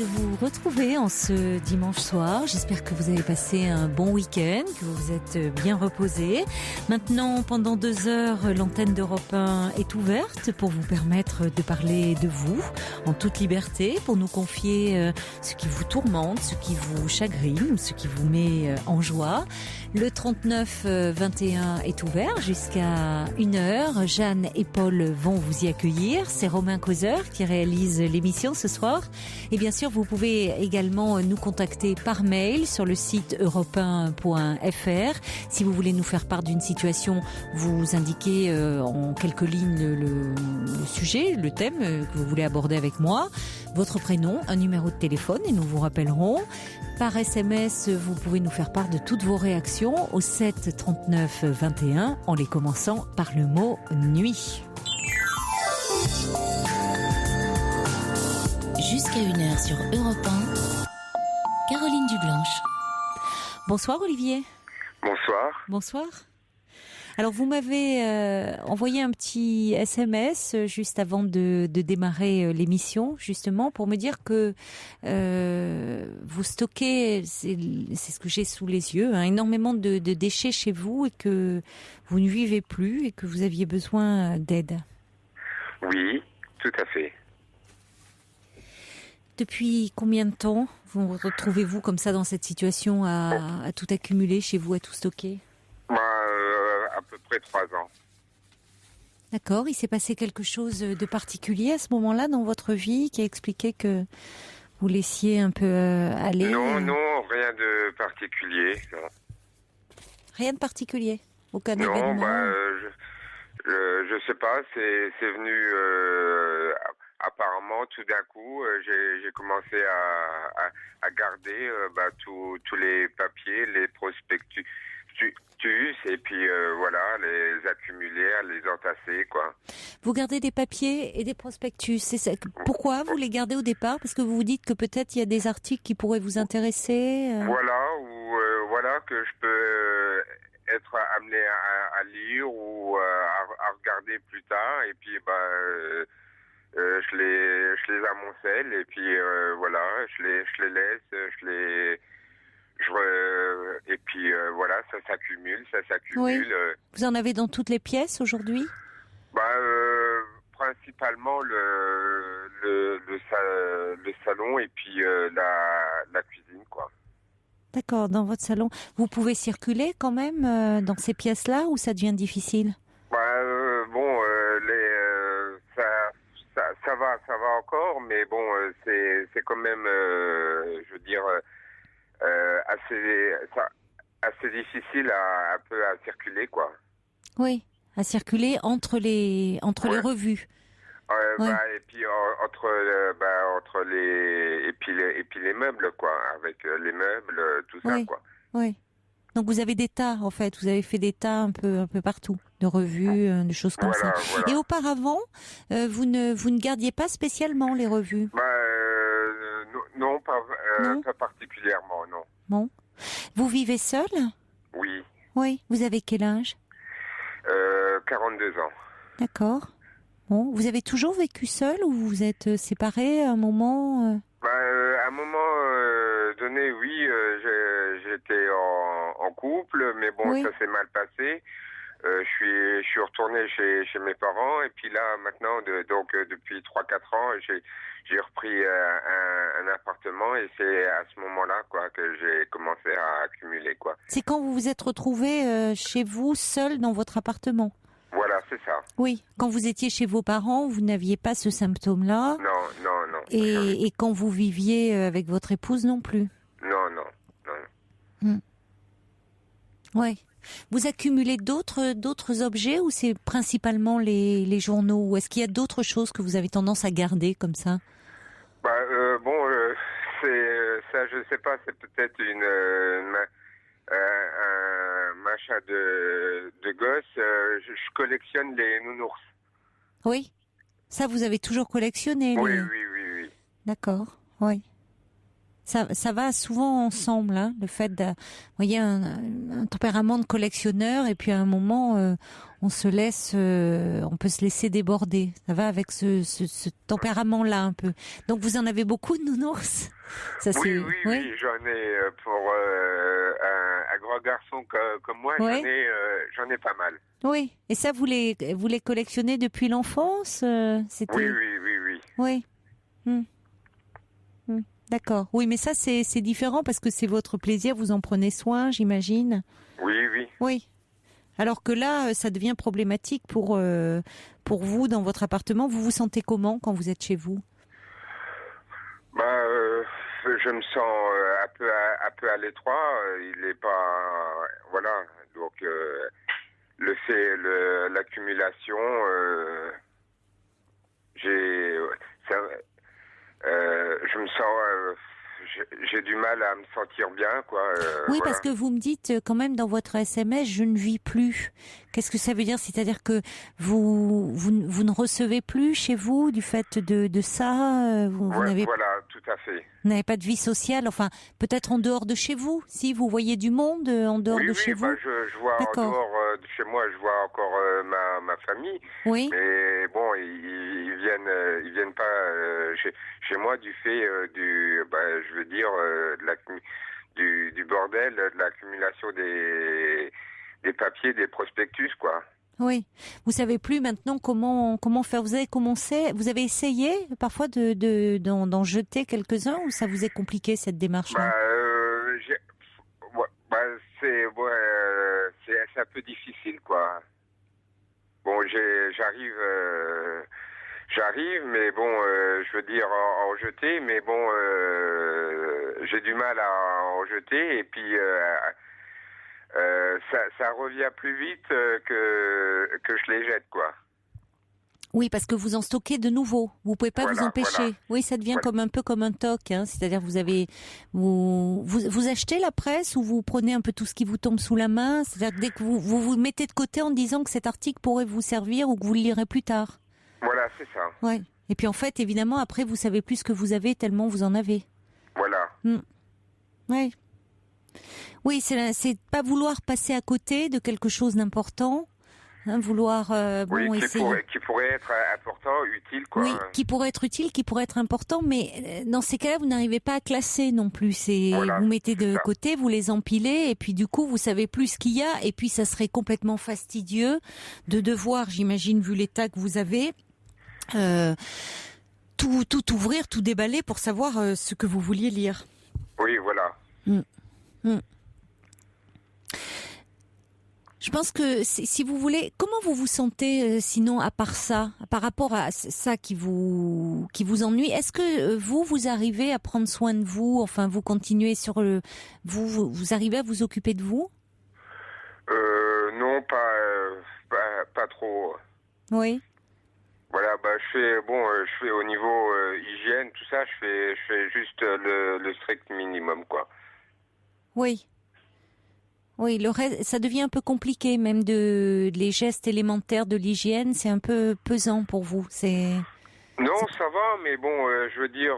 de vous retrouver en ce dimanche soir. J'espère que vous avez passé un bon week-end, que vous vous êtes bien reposé. Maintenant, pendant 2 heures, l'antenne d'Europe 1 est ouverte pour vous permettre de parler de vous en toute liberté, pour nous confier ce qui vous tourmente, ce qui vous chagrine, ce qui vous met en joie. Le 39-21 est ouvert jusqu'à 1h. Jeanne et Paul vont vous y accueillir. C'est Romain Causeur qui réalise l'émission ce soir. Et bien sûr, vous pouvez également nous contacter par mail sur le site europe1.fr. Si vous voulez nous faire part d'une situation, vous indiquez en quelques lignes le sujet, le thème que vous voulez aborder avec moi, votre prénom, un numéro de téléphone et nous vous rappellerons. Par SMS, vous pouvez nous faire part de toutes vos réactions au 7 39 21 en les commençant par le mot nuit. Jusqu'à 1h sur Europe 1, Caroline Dublanche. Bonsoir Olivier. Bonsoir. Bonsoir. Alors vous m'avez envoyé un petit SMS juste avant de démarrer l'émission, justement, pour me dire que vous stockez, c'est ce que j'ai sous les yeux, énormément de déchets chez vous et que vous ne vivez plus et que vous aviez besoin d'aide. Oui, tout à fait. Depuis combien de temps vous retrouvez-vous comme ça dans cette situation à tout accumuler chez vous, à tout stocker ? À peu près 3 ans. D'accord. Il s'est passé quelque chose de particulier à ce moment-là dans votre vie qui a expliqué que vous laissiez un peu aller ? Non, rien de particulier. Non. Rien de particulier ? Aucun non, événement ? Je sais pas, c'est venu apparemment tout d'un coup. J'ai commencé à garder tous les papiers, les prospectus. Et puis voilà, les accumuler, à les entasser, quoi. Vous gardez des papiers et des prospectus, c'est ça. Pourquoi vous les gardez au départ ? Parce que vous vous dites que peut-être il y a des articles qui pourraient vous intéresser. Voilà que je peux être amené à lire ou à regarder plus tard. Et puis je les amoncelle et puis voilà, je les laisse, et puis voilà, ça s'accumule. Oui. Vous en avez dans toutes les pièces aujourd'hui ? Principalement le salon et puis la cuisine, quoi. D'accord, dans votre salon. Vous pouvez circuler quand même dans ces pièces-là ou ça devient difficile ? Ça va encore, mais bon, c'est quand même, je veux dire, assez difficile à circuler, quoi. Oui, à circuler entre les revues. Ouais. Et puis entre les meubles, quoi, avec les meubles, tout ça, quoi. Oui. Donc vous avez des tas, en fait, vous avez fait des tas un peu partout, de revues, de choses comme ça. Voilà. Et auparavant, vous ne gardiez pas spécialement les revues ? Non, pas particulièrement, non. Bon. Vous vivez seul ? Oui. Oui. Vous avez quel âge ? 42 ans. D'accord. Bon. Vous avez toujours vécu seul ou vous êtes séparés à un moment À un moment donné, oui, j'étais en couple, mais bon, ça s'est mal passé. Je suis retourné chez mes parents et puis là maintenant depuis 3-4 ans j'ai repris un appartement et c'est à ce moment-là, quoi, que j'ai commencé à accumuler, quoi. C'est quand vous vous êtes retrouvé chez vous seul dans votre appartement ? Voilà, c'est ça. Oui, quand vous étiez chez vos parents, vous n'aviez pas ce symptôme-là ? Non. Et quand vous viviez avec votre épouse non plus ? Non. Oui. Vous accumulez d'autres objets ou c'est principalement les journaux ? Ou est-ce qu'il y a d'autres choses que vous avez tendance à garder comme ça ? C'est ça, je sais pas, c'est peut-être un machin de gosse. Je collectionne les nounours. Oui. Ça, vous avez toujours collectionné ? Oui. D'accord, oui. Ça va souvent ensemble, le fait de, vous voyez, un tempérament de collectionneur et puis à un moment, on peut se laisser déborder. Ça va avec ce tempérament-là un peu. Donc vous en avez beaucoup de nounours? Oui, j'en ai pour un grand garçon comme moi, j'en ai pas mal. Oui, et ça vous les collectionnez depuis l'enfance? Oui. Oui. D'accord. Oui, mais ça c'est différent parce que c'est votre plaisir, vous en prenez soin, j'imagine. Oui. Alors que là, ça devient problématique pour vous dans votre appartement. Vous vous sentez comment quand vous êtes chez vous? Je me sens un peu à l'étroit. Il est pas, voilà. Donc l'accumulation, je me sens, j'ai du mal à me sentir bien, quoi. Oui, parce que vous me dites quand même dans votre SMS, je ne vis plus. Qu'est-ce que ça veut dire? C'est-à-dire que vous ne recevez plus chez vous du fait de ça? Vous n'avez... Voilà, tout à fait. Vous n'avez pas de vie sociale, enfin, peut-être en dehors de chez vous, si vous voyez du monde en dehors de chez vous? Je vois en dehors de chez moi, je vois encore ma famille. Oui. Mais bon, ils viennent pas chez moi du fait je veux dire, du bordel, de l'accumulation des papiers, des prospectus, quoi. Oui. Vous savez plus maintenant comment faire. Vous avez commencé, vous avez essayé parfois d'en jeter quelques-uns ou ça vous est compliqué cette démarche-là? C'est un peu difficile, quoi. Bon, j'arrive, mais bon, je veux dire en jeter, mais bon, j'ai du mal à en jeter et puis ça revient plus vite que je les jette, quoi. Oui, parce que vous en stockez de nouveau. Vous pouvez pas vous empêcher. Voilà. Oui, ça devient comme un peu comme un toc, hein. C'est-à-dire vous achetez la presse ou vous prenez un peu tout ce qui vous tombe sous la main. C'est-à-dire que dès que vous mettez de côté en disant que cet article pourrait vous servir ou que vous le lirez plus tard. Voilà, c'est ça. Ouais. Et puis en fait, évidemment, après, vous savez plus ce que vous avez tellement vous en avez. Voilà. Oui. Oui, c'est pas vouloir passer à côté de quelque chose d'important. Vouloir qui pourrait être important, utile, quoi. Oui, qui pourrait être utile, qui pourrait être important, mais dans ces cas-là, vous n'arrivez pas à classer non plus. Vous mettez de côté, vous les empilez, et puis du coup, vous savez plus ce qu'il y a, et puis ça serait complètement fastidieux de devoir, j'imagine, vu l'état que vous avez, tout ouvrir, tout déballer pour savoir ce que vous vouliez lire. Oui, voilà. Je pense que si vous voulez, comment vous vous sentez sinon à part ça, par rapport à ça qui vous ennuie? Est-ce que vous arrivez à prendre soin de vous? Enfin, vous continuez sur vous arrivez à vous occuper de vous? Non, pas trop. Oui. Voilà, je fais au niveau hygiène, tout ça, je fais juste le strict minimum, quoi. Oui. Oui, le reste, ça devient un peu compliqué, même les gestes élémentaires de l'hygiène, c'est un peu pesant pour vous. Non, ça va, mais bon, je veux dire.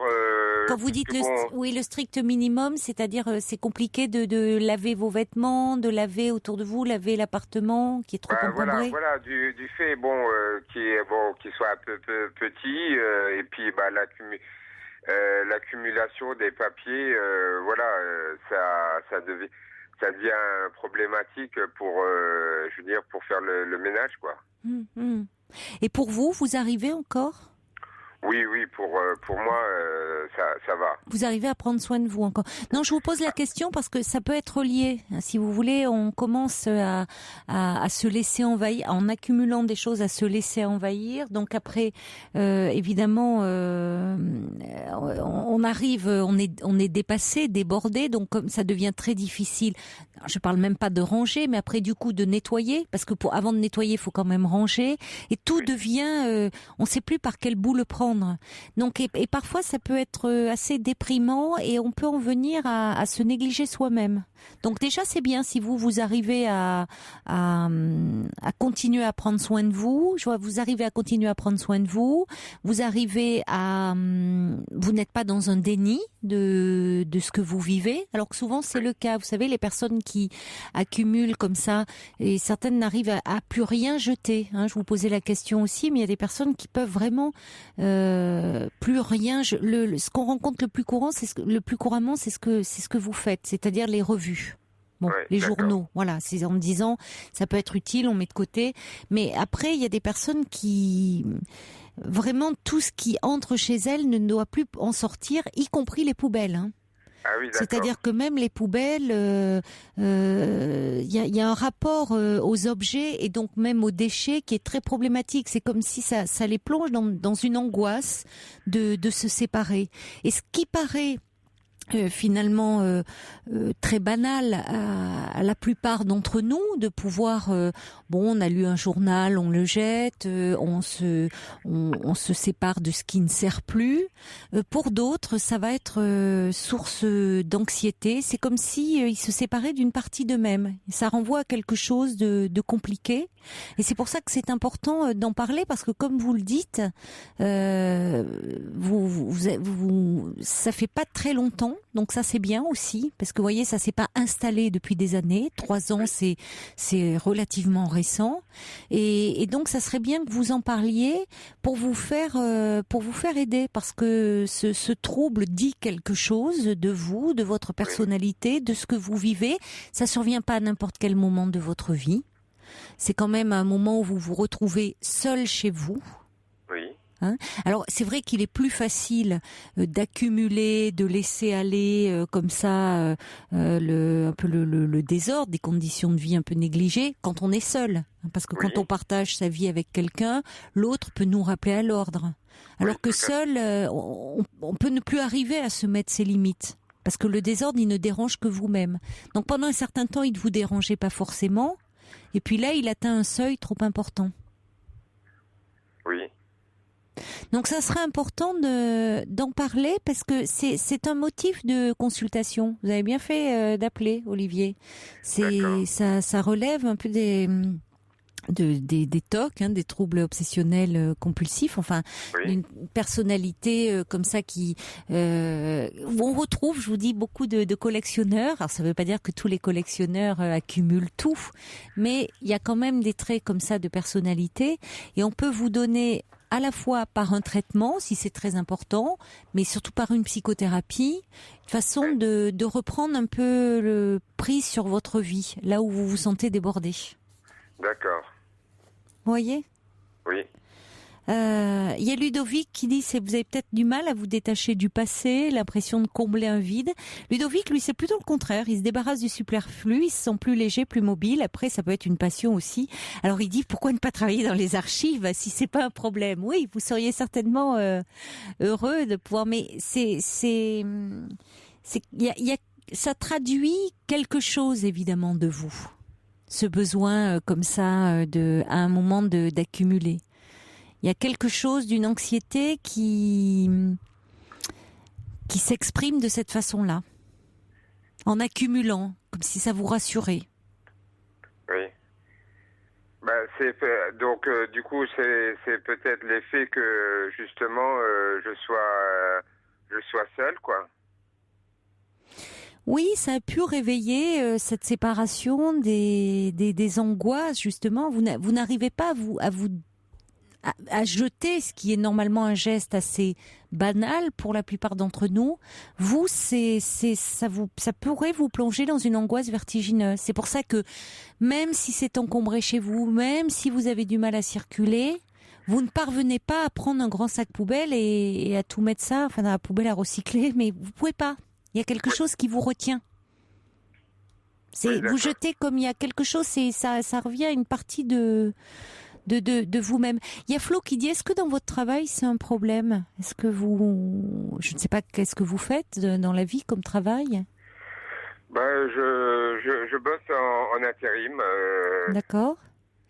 Quand vous dites le strict minimum, c'est-à-dire c'est compliqué de laver vos vêtements, de laver autour de vous, laver l'appartement qui est trop encombré. Voilà, du fait qui soit un peu petit et puis l'accumulation des papiers, ça devient problématique pour faire le ménage, quoi. Et pour vous arrivez encore? Oui, pour moi, ça va. Vous arrivez à prendre soin de vous encore? Non, je vous pose la question parce que ça peut être lié. Si vous voulez, on commence à se laisser envahir, en accumulant des choses, à se laisser envahir. Donc après, évidemment, on arrive, on est dépassé, débordé, donc comme ça devient très difficile. Je parle même pas de ranger, mais après du coup de nettoyer, parce que avant de nettoyer, il faut quand même ranger, et tout devient, on sait plus par quel bout le prendre. prendre. Donc, et parfois, ça peut être assez déprimant et on peut en venir à se négliger soi-même. Donc déjà, c'est bien si vous arrivez à continuer à prendre soin de vous. Je vois, vous arrivez à continuer à prendre soin de vous. Vous arrivez à, vous n'êtes pas dans un déni de ce que vous vivez, alors que souvent c'est le cas. Vous savez, les personnes qui accumulent comme ça, et certaines n'arrivent à plus rien jeter. Hein, je vous posais la question aussi, mais il y a des personnes qui peuvent vraiment plus rien. Ce qu'on rencontre le plus couramment, c'est ce que vous faites, c'est-à-dire les revues. Bon, les journaux, voilà, c'est en me disant, ça peut être utile, on met de côté. Mais après, il y a des personnes qui, vraiment, tout ce qui entre chez elles ne doit plus en sortir, y compris les poubelles. Hein. Ah oui, d'accord. C'est-à-dire que même les poubelles, y a un rapport aux objets et donc même aux déchets qui est très problématique. C'est comme si ça les plonge dans une angoisse de se séparer. Et ce qui paraît finalement très banal à la plupart d'entre nous, de pouvoir on a lu un journal, on le jette, on se sépare de ce qui ne sert plus. Pour d'autres, ça va être source d'anxiété. C'est comme si ils se séparaient d'une partie d'eux-mêmes. Ça renvoie à quelque chose de compliqué. Et c'est pour ça que c'est important d'en parler, parce que comme vous le dites, ça fait pas très longtemps. Donc ça c'est bien aussi, parce que vous voyez, ça s'est pas installé depuis des années. 3 ans, c'est relativement récent, et donc ça serait bien que vous en parliez pour vous faire aider, parce que ce trouble dit quelque chose de vous, de votre personnalité, de ce que vous vivez. Ça survient pas à n'importe quel moment de votre vie. C'est quand même un moment où vous vous retrouvez seul chez vous. Hein, alors c'est vrai qu'il est plus facile d'accumuler, de laisser aller comme ça un peu le désordre, des conditions de vie un peu négligées quand on est seul. Parce que quand on partage sa vie avec quelqu'un, l'autre peut nous rappeler à l'ordre. Alors que seul, on peut ne plus arriver à se mettre ses limites. Parce que le désordre, il ne dérange que vous-même. Donc pendant un certain temps, il ne vous dérangeait pas forcément. Et puis là, il atteint un seuil trop important. Oui. Donc ça serait important d'en parler, parce que c'est un motif de consultation. Vous avez bien fait d'appeler, Olivier. Ça relève un peu des TOC, hein, des troubles obsessionnels compulsifs, enfin une personnalité comme ça où on retrouve, je vous dis, beaucoup de collectionneurs. Alors ça ne veut pas dire que tous les collectionneurs accumulent tout, mais il y a quand même des traits comme ça de personnalité, et on peut vous donner à la fois par un traitement, si c'est très important, mais surtout par une psychothérapie, une façon de reprendre un peu le prise sur votre vie, là où vous vous sentez débordé. D'accord. Vous voyez ? Oui. Il y a Ludovic qui dit que vous avez peut-être du mal à vous détacher du passé, l'impression de combler un vide. Ludovic, lui, c'est plutôt le contraire. Il se débarrasse du superflu, il se sent plus léger, plus mobile. Après, ça peut être une passion aussi. Alors, il dit, pourquoi ne pas travailler dans les archives si c'est pas un problème ? Oui, vous seriez certainement heureux de pouvoir, mais ça traduit quelque chose, évidemment, de vous. Ce besoin comme ça, à un moment d'accumuler. Il y a quelque chose d'une anxiété qui s'exprime de cette façon-là, en accumulant, comme si ça vous rassurait. Oui. Donc du coup c'est peut-être l'effet que justement je sois seul, quoi. Oui, ça a pu réveiller cette séparation des angoisses, justement. Vous n'arrivez pas à jeter ce qui est normalement un geste assez banal pour la plupart d'entre nous. Vous, ça pourrait vous plonger dans une angoisse vertigineuse. C'est pour ça que même si c'est encombré chez vous, même si vous avez du mal à circuler, vous ne parvenez pas à prendre un grand sac poubelle et à tout mettre ça, enfin dans la poubelle à recycler, mais vous pouvez pas. Il y a quelque chose qui vous retient. Vous jetez comme il y a quelque chose, ça revient à une partie de vous-même. Il y a Flo qui dit, est-ce que dans votre travail c'est un problème ? Est-ce que je ne sais pas, qu'est-ce que vous faites dans la vie comme travail ? Je bosse en intérim. D'accord.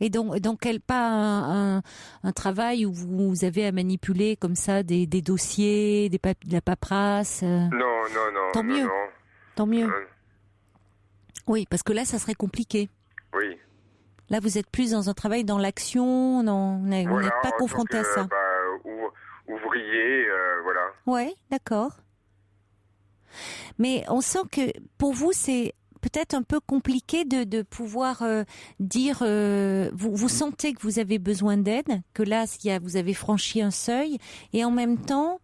Et donc pas un travail où vous avez à manipuler comme ça des dossiers, de la paperasse. Non. Tant mieux. Non. Tant mieux. Oui, parce que là, ça serait compliqué. Oui. Là, vous êtes plus dans un travail dans l'action, vous n'êtes pas confronté à ça. Ouvrier, voilà. Ouais, d'accord. Mais on sent que pour vous, c'est peut-être un peu compliqué de pouvoir dire. Vous sentez que vous avez besoin d'aide, que là, vous avez franchi un seuil, et en même temps,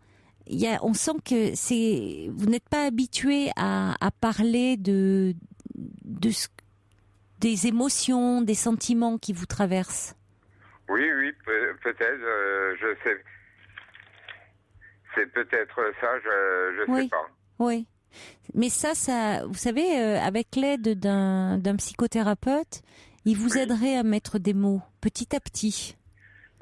on sent que vous n'êtes pas habitué à parler des émotions, des sentiments qui vous traversent. Oui, peut-être, je sais. C'est peut-être ça, je sais pas. Oui. Mais ça, vous savez, avec l'aide d'un psychothérapeute, il vous aiderait à mettre des mots, petit à petit.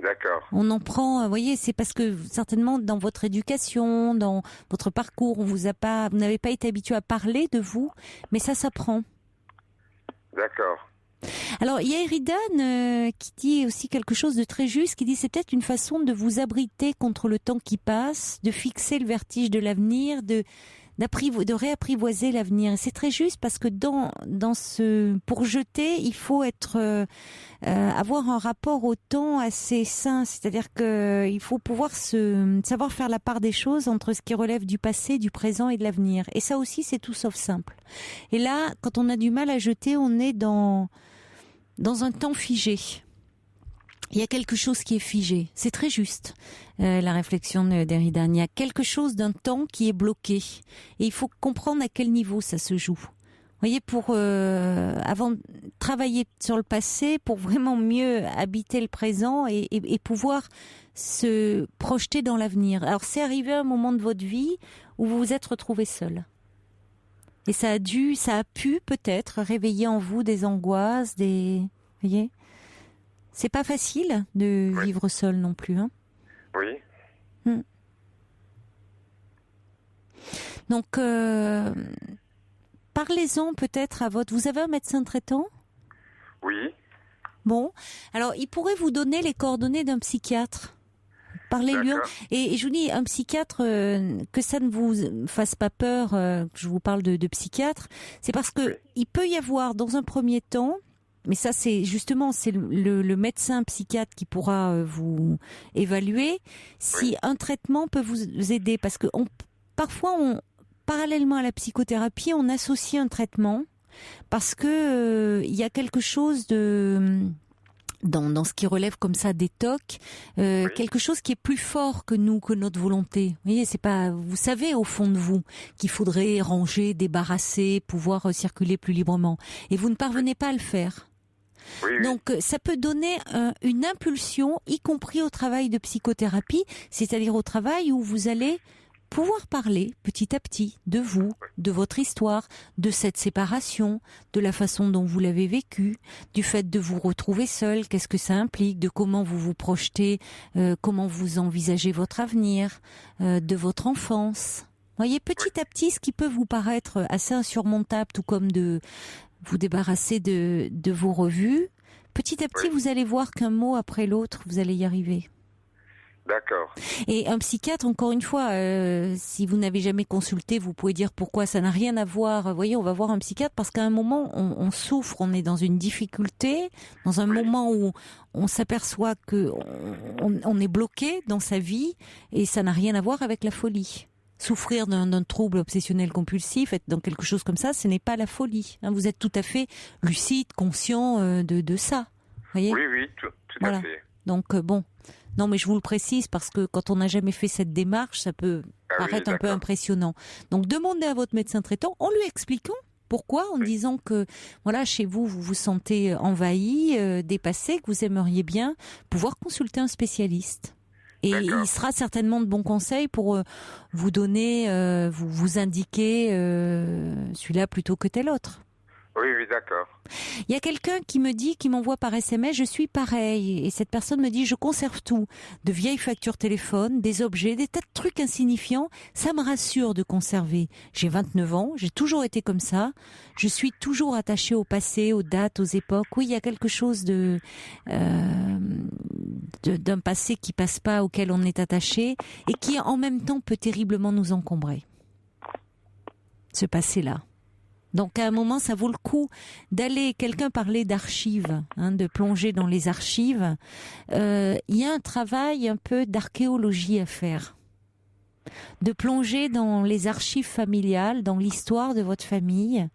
D'accord. On en prend, vous voyez, c'est parce que certainement dans votre éducation, dans votre parcours, vous n'avez pas été habitué à parler de vous, mais ça s'apprend. D'accord. Alors, il y a Eridan qui dit aussi quelque chose de très juste, qui dit c'est peut-être une façon de vous abriter contre le temps qui passe, de fixer le vertige de l'avenir, de réapprivoiser l'avenir. Et c'est très juste parce que pour jeter, il faut avoir un rapport au temps assez sain. C'est-à-dire que il faut pouvoir savoir faire la part des choses entre ce qui relève du passé, du présent et de l'avenir. Et ça aussi, c'est tout sauf simple. Et là, quand on a du mal à jeter, on est dans un temps figé. Il y a quelque chose qui est figé. C'est très juste, la réflexion d'Eridan. Il y a quelque chose d'un temps qui est bloqué. Et il faut comprendre à quel niveau ça se joue. Vous voyez, avant de travailler sur le passé, pour vraiment mieux habiter le présent et pouvoir se projeter dans l'avenir. Alors, c'est arrivé un moment de votre vie où vous vous êtes retrouvé seul. Et ça a pu peut-être réveiller en vous des angoisses, vous voyez ? C'est pas facile de vivre seul non plus, hein. Oui. Donc, parlez-en peut-être à vous avez un médecin traitant ? Oui. Bon, alors il pourrait vous donner les coordonnées d'un psychiatre. Parlez-lui. Et je vous dis, un psychiatre, que ça ne vous fasse pas peur, que je vous parle de psychiatre, c'est parce que il peut y avoir dans un premier temps, mais ça c'est le médecin psychiatre qui pourra vous évaluer si un traitement peut vous aider, parce que parfois parallèlement à la psychothérapie, on associe un traitement parce que il y a quelque chose dans ce qui relève comme ça des TOC, quelque chose qui est plus fort que nous, que notre volonté. Vous voyez, vous savez au fond de vous qu'il faudrait ranger, débarrasser, pouvoir circuler plus librement, et vous ne parvenez pas à le faire. Donc ça peut donner une impulsion, y compris au travail de psychothérapie, c'est-à-dire au travail où vous allez pouvoir parler petit à petit de vous, de votre histoire, de cette séparation, de la façon dont vous l'avez vécue, du fait de vous retrouver seul, qu'est-ce que ça implique, de comment vous vous projetez, comment vous envisagez votre avenir, de votre enfance. Vous voyez, petit à petit, ce qui peut vous paraître assez insurmontable, tout comme de vous débarrasser de vos revues, petit à petit, vous allez voir qu'un mot après l'autre, vous allez y arriver. D'accord. Et un psychiatre, encore une fois, si vous n'avez jamais consulté, vous pouvez dire pourquoi ça n'a rien à voir. Vous voyez, on va voir un psychiatre parce qu'à un moment, on souffre, on est dans une difficulté, dans un moment où on s'aperçoit que on est bloqué dans sa vie, et ça n'a rien à voir avec la folie. Souffrir d'un trouble obsessionnel compulsif, être dans quelque chose comme ça, ce n'est pas la folie. Vous êtes tout à fait lucide, conscient de ça. Voyez ? Oui, tout à fait. Donc bon, non mais je vous le précise parce que quand on n'a jamais fait cette démarche, ça peut paraître un peu impressionnant. Donc demandez à votre médecin traitant, en lui expliquant pourquoi, en disant que voilà, chez vous, vous vous sentez envahi, dépassé, que vous aimeriez bien pouvoir consulter un spécialiste. Et il sera certainement de bons conseils pour vous donner, vous indiquer celui-là plutôt que tel autre. Oui, d'accord. Il y a quelqu'un qui me dit, qui m'envoie par SMS, je suis pareil. Et cette personne me dit, je conserve tout. De vieilles factures téléphone, des objets, des tas de trucs insignifiants. Ça me rassure de conserver. J'ai 29 ans, j'ai toujours été comme ça. Je suis toujours attachée au passé, aux dates, aux époques. Oui, il y a quelque chose d'un passé qui passe pas, auquel on est attaché, et qui en même temps peut terriblement nous encombrer. Ce passé-là. Donc à un moment, ça vaut le coup d'aller. Quelqu'un parlait d'archives, de plonger dans les archives. Il y a un travail un peu d'archéologie à faire, de plonger dans les archives familiales, dans l'histoire de votre famille,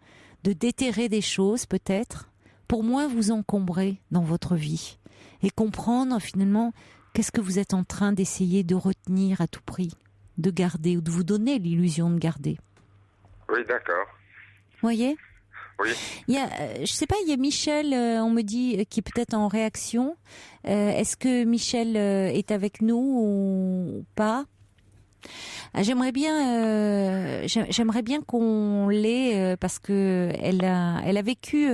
de déterrer des choses peut-être, pour moins vous encombrer dans votre vie et comprendre finalement qu'est-ce que vous êtes en train d'essayer de retenir à tout prix, de garder ou de vous donner l'illusion de garder. Oui, d'accord. Vous voyez ? Oui. Il y a, je sais pas, il y a Michel, on me dit, qui est peut-être en réaction. Est-ce que Michel est avec nous ou pas ? J'aimerais bien qu'on l'ait parce que elle a vécu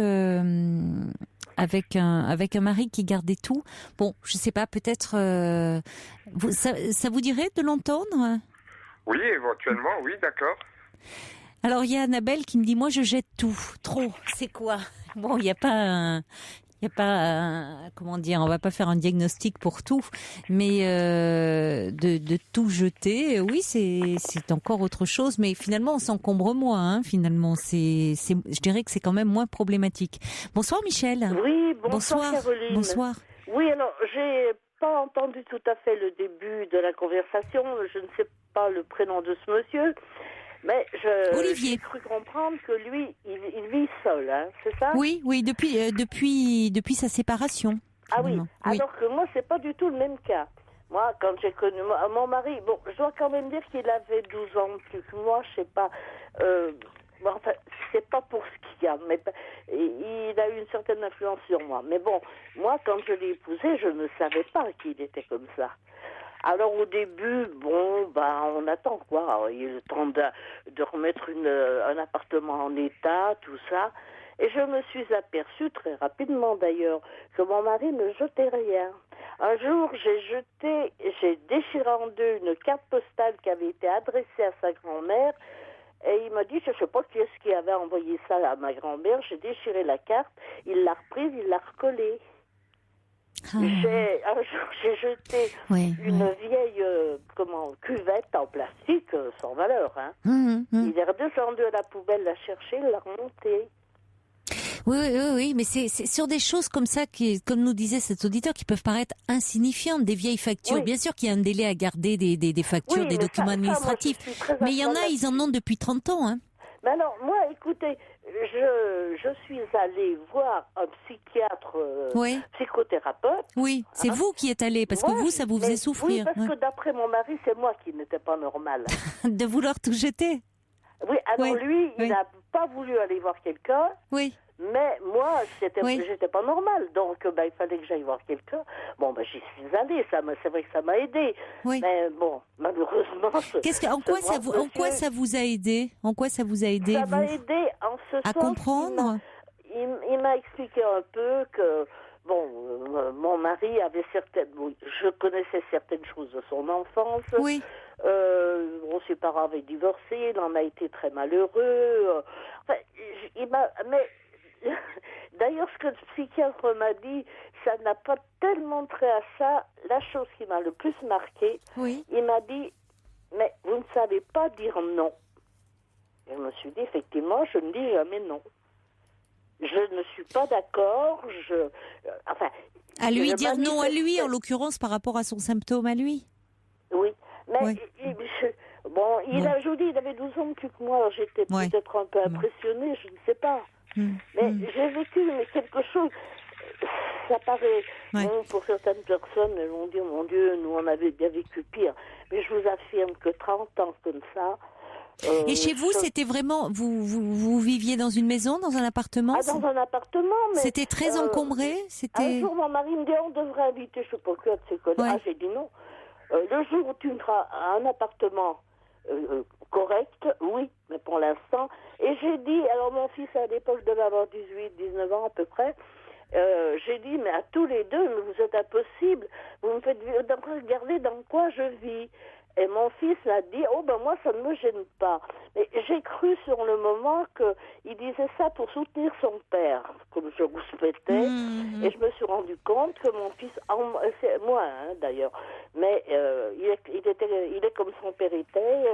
avec un mari qui gardait tout. Bon, je sais pas, peut-être ça vous dirait de l'entendre ? Oui, éventuellement, oui, d'accord. Alors, il y a Annabelle qui me dit, moi, je jette tout. Trop. C'est quoi? Bon, il n'y a pas comment dire, on va pas faire un diagnostic pour tout, mais de tout jeter, oui, c'est encore autre chose, mais finalement, on s'encombre moins, finalement, je dirais que c'est quand même moins problématique. Bonsoir, Michel. Oui, bonsoir. Caroline. Bonsoir. Oui, alors, j'ai pas entendu tout à fait le début de la conversation, je ne sais pas le prénom de ce monsieur. Mais Olivier. J'ai cru comprendre que lui, il vit seul, c'est ça ? Oui, depuis sa séparation. Ah oui, alors que moi, c'est pas du tout le même cas. Moi, quand j'ai connu mon mari, bon, je dois quand même dire qu'il avait 12 ans de plus que moi, je sais pas. Enfin, c'est pas pour ce qu'il y a, mais il a eu une certaine influence sur moi. Mais bon, moi, quand je l'ai épousé, je ne savais pas qu'il était comme ça. Alors au début, on attend quoi. Il y a le temps de remettre un appartement en état, tout ça. Et je me suis aperçue très rapidement d'ailleurs que mon mari ne jetait rien. Un jour, j'ai déchiré en deux une carte postale qui avait été adressée à sa grand-mère. Et il m'a dit, je ne sais pas qui est-ce qui avait envoyé ça à ma grand-mère. J'ai déchiré la carte, il l'a reprise, il l'a recollée. Un jour, j'ai jeté une vieille cuvette en plastique sans valeur. Il est redescendu à la poubelle, l'a cherché, l'a remonté. Oui, mais c'est sur des choses comme ça qui, comme nous disait cet auditeur, qui peuvent paraître insignifiantes, des vieilles factures. Oui. Bien sûr qu'il y a un délai à garder des factures, des documents administratifs. Mais il y en a, ils en ont depuis 30 ans. Mais alors, moi, écoutez, je suis allée voir un psychiatre, psychothérapeute. Oui, c'est vous qui êtes allée, parce que vous, ça vous faisait souffrir. Oui, parce que d'après mon mari, c'est moi qui n'étais pas normale. De vouloir tout jeter. Oui, alors lui, il n'a pas voulu aller voir quelqu'un. Oui. Mais moi, j'étais pas normale, donc il fallait que j'aille voir quelqu'un. J'y suis allée, c'est vrai que ça m'a aidée. Oui. Mais bon, malheureusement... En quoi ça vous a aidé ? En quoi ça vous a aidé, Ça m'a aidé en ce sens... À comprendre ? Il m'a expliqué un peu que, mon mari avait je connaissais certaines choses de son enfance. Oui. Ses parents avaient divorcé, il en a été très malheureux. Mais d'ailleurs, ce que le psychiatre m'a dit, ça n'a pas tellement trait à ça. La chose qui m'a le plus marqué, il m'a dit, mais vous ne savez pas dire non. Et je me suis dit, effectivement, je ne dis jamais non. Je ne suis pas d'accord. À lui dire non à lui, en l'occurrence, par rapport à son symptôme à lui. Oui, mais je vous dis, il avait 12 ans de plus que moi. Alors j'étais peut-être un peu impressionnée, je ne sais pas. Mais j'ai vécu quelque chose. Ça paraît, pour certaines personnes, elles vont dire, mon Dieu, nous on avait bien vécu pire. Mais je vous affirme que 30 ans comme ça... Et chez vous, c'était vraiment... Vous viviez dans une maison, dans un appartement ? Dans un appartement, mais... C'était très encombré ? Un jour, mon mari me dit, on devrait inviter, je ne sais pas quoi de ses collègues. J'ai dit non. Le jour où tu seras à un appartement correct, oui, mais pour l'instant... Et j'ai dit, alors mon fils à l'époque devait avoir 18-19 ans à peu près, j'ai dit, mais à tous les deux, mais vous êtes impossible, vous me faites regarder dans quoi je vis. Et mon fils a dit, oh ben moi ça ne me gêne pas. Mais j'ai cru sur le moment qu'il disait ça pour soutenir son père, comme je vous souhaitais. Et je me suis rendu compte que mon fils, c'est moi d'ailleurs, mais il est comme son père était.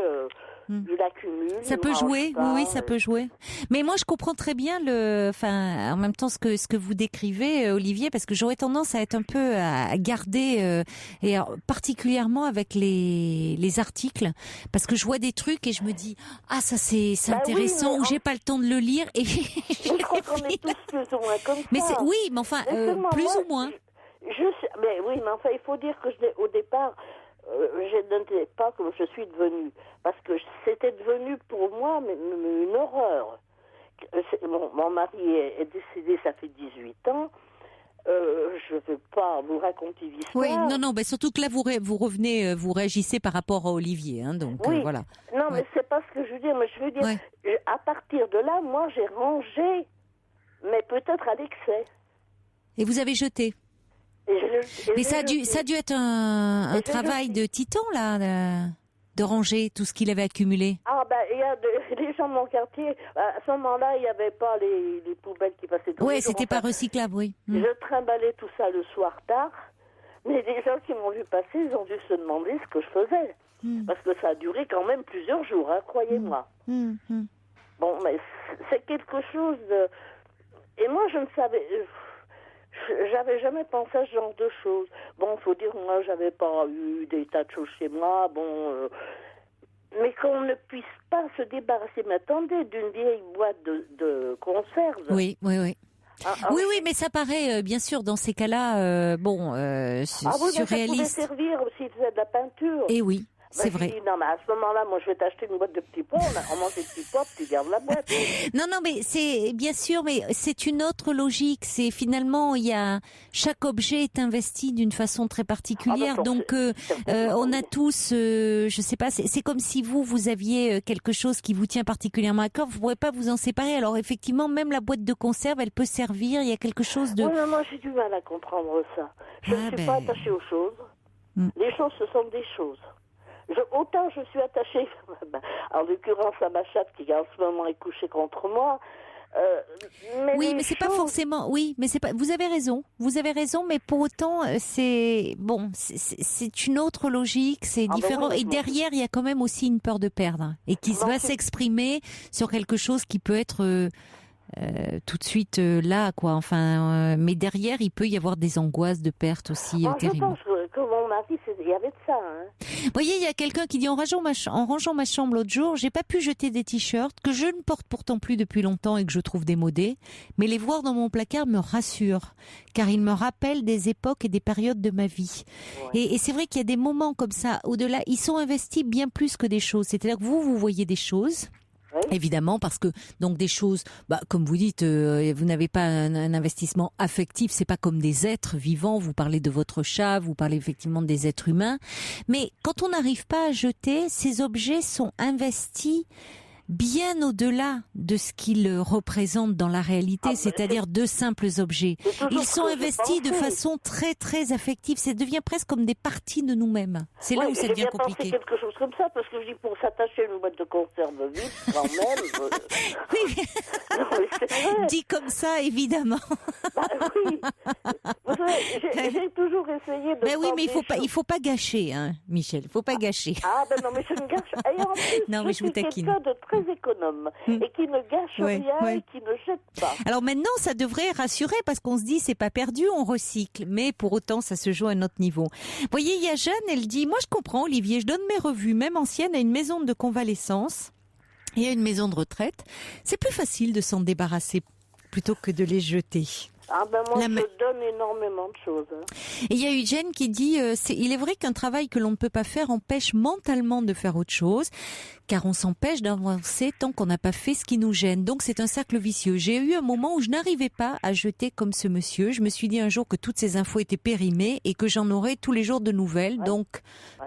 Il accumule. Ça peut jouer, oui, ça peut jouer. Mais moi, je comprends très bien en même temps, ce que vous décrivez, Olivier, parce que j'aurais tendance à être un peu à garder, et particulièrement avec les articles, parce que je vois des trucs et je me dis, ah, ça c'est intéressant, ou j'ai pas le temps de le lire, et je crois qu'on est tous plus ou moins comme mais ça. Oui, mais enfin, plus ou moins. Mais oui, mais enfin, il faut dire que au départ, je n'étais pas comme je suis devenue. Parce que c'était devenu pour moi une horreur. Mon mari est décédé, ça fait 18 ans. Je ne vais pas vous raconter l'histoire. Oui, non, mais surtout que là, vous revenez, vous réagissez par rapport à Olivier. Hein, donc, oui, voilà. Non, mais c'est pas ce que je veux dire. Mais je veux dire, à partir de là, moi, j'ai rangé, mais peut-être à l'excès. Et vous avez jeté. Mais ça a dû être un travail de titan, là, de ranger tout ce qu'il avait accumulé. Ah, ben, il y a les gens de mon quartier, à ce moment-là, il n'y avait pas les poubelles qui passaient tous les jours. Oui, c'était pas recyclable, oui. Je trimballais tout ça le soir tard, mais les gens qui m'ont vu passer, ils ont dû se demander ce que je faisais. Parce que ça a duré quand même plusieurs jours, hein, croyez-moi. Bon, mais c'est quelque chose de... Et moi, je ne savais... J'avais jamais pensé à ce genre de choses. Bon, faut dire, moi, j'avais pas eu des tas de choses chez moi. Bon, mais qu'on ne puisse pas se débarrasser, mais attendez, d'une vieille boîte de conserve. Oui. Oui, mais ça paraît, bien sûr, dans ces cas-là, surréaliste. Ça pouvait servir s'il faisait de la peinture. Et oui. C'est vrai. Non, mais à ce moment-là, moi, je vais t'acheter une boîte de petits pois. On mange des petits pois, tu gardes la boîte. Non, mais c'est bien sûr, mais c'est une autre logique. C'est finalement, chaque objet est investi d'une façon très particulière. Donc, on a tous, je sais pas, c'est comme si vous aviez quelque chose qui vous tient particulièrement à cœur. Vous pourrez pas vous en séparer. Alors, effectivement, même la boîte de conserve, elle peut servir. Il y a quelque chose de. Oui, mais moi, j'ai du mal à comprendre ça. Je ne suis pas attachée aux choses. Les choses, ce sont des choses. Autant je suis attachée, en l'occurrence à ma chatte qui en ce moment est couchée contre moi. Mais c'est pas forcément. Oui, mais c'est pas. Vous avez raison, mais pour autant, c'est une autre logique, c'est différent. Et derrière, il y a quand même aussi une peur de perdre et qui va s'exprimer sur quelque chose qui peut être tout de suite là, quoi. Enfin, mais derrière, il peut y avoir des angoisses de perte aussi terribles. Je pense que mon mari, il y avait de ça. Vous voyez, il y a quelqu'un qui dit en rangeant ma chambre l'autre jour, j'ai pas pu jeter des t-shirts que je ne porte pourtant plus depuis longtemps et que je trouve démodés, mais les voir dans mon placard me rassure, car ils me rappellent des époques et des périodes de ma vie. Ouais. Et c'est vrai qu'il y a des moments comme ça, au-delà, ils sont investis bien plus que des choses. C'est-à-dire que vous voyez des choses. Oui. Évidemment, parce que donc des choses, comme vous dites, vous n'avez pas un investissement affectif, c'est pas comme des êtres vivants. Vous parlez de votre chat, vous parlez effectivement des êtres humains, mais quand on n'arrive pas à jeter, ces objets sont investis bien au-delà de ce qu'ils représentent dans la réalité, c'est-à-dire de simples objets. Ils sont investis de façon très très affective. Ça devient presque comme des parties de nous-mêmes. C'est là où ça devient compliqué. J'ai quelque chose comme ça, parce que je dis pour s'attacher à une boîte de conserve vide, quand même. Oui, dit comme ça, évidemment. Oui. Vous savez, j'ai toujours essayé de. Oui, mais il faut pas gâcher, hein, Michel. Il faut pas gâcher. Non, mais je ne gâche. Et en plus, non, mais je vous taquine. Quelqu'un de très économe et qui ne gâche rien et qui ne jette pas. Alors maintenant, ça devrait rassurer parce qu'on se dit c'est pas perdu, on recycle. Mais pour autant, ça se joue à un autre niveau. Vous voyez, il y a Jeanne, elle dit, moi je comprends Olivier, je donne mes revues, même anciennes, à une maison de convalescence et à une maison de retraite. C'est plus facile de s'en débarrasser plutôt que de les jeter. Moi, je donne énormément de choses. Et il y a Eugène qui dit, il est vrai qu'un travail que l'on ne peut pas faire empêche mentalement de faire autre chose, car on s'empêche d'avancer tant qu'on n'a pas fait ce qui nous gêne. Donc c'est un cercle vicieux. J'ai eu un moment où je n'arrivais pas à jeter comme ce monsieur. Je me suis dit un jour que toutes ces infos étaient périmées et que j'en aurais tous les jours de nouvelles. Ouais. Donc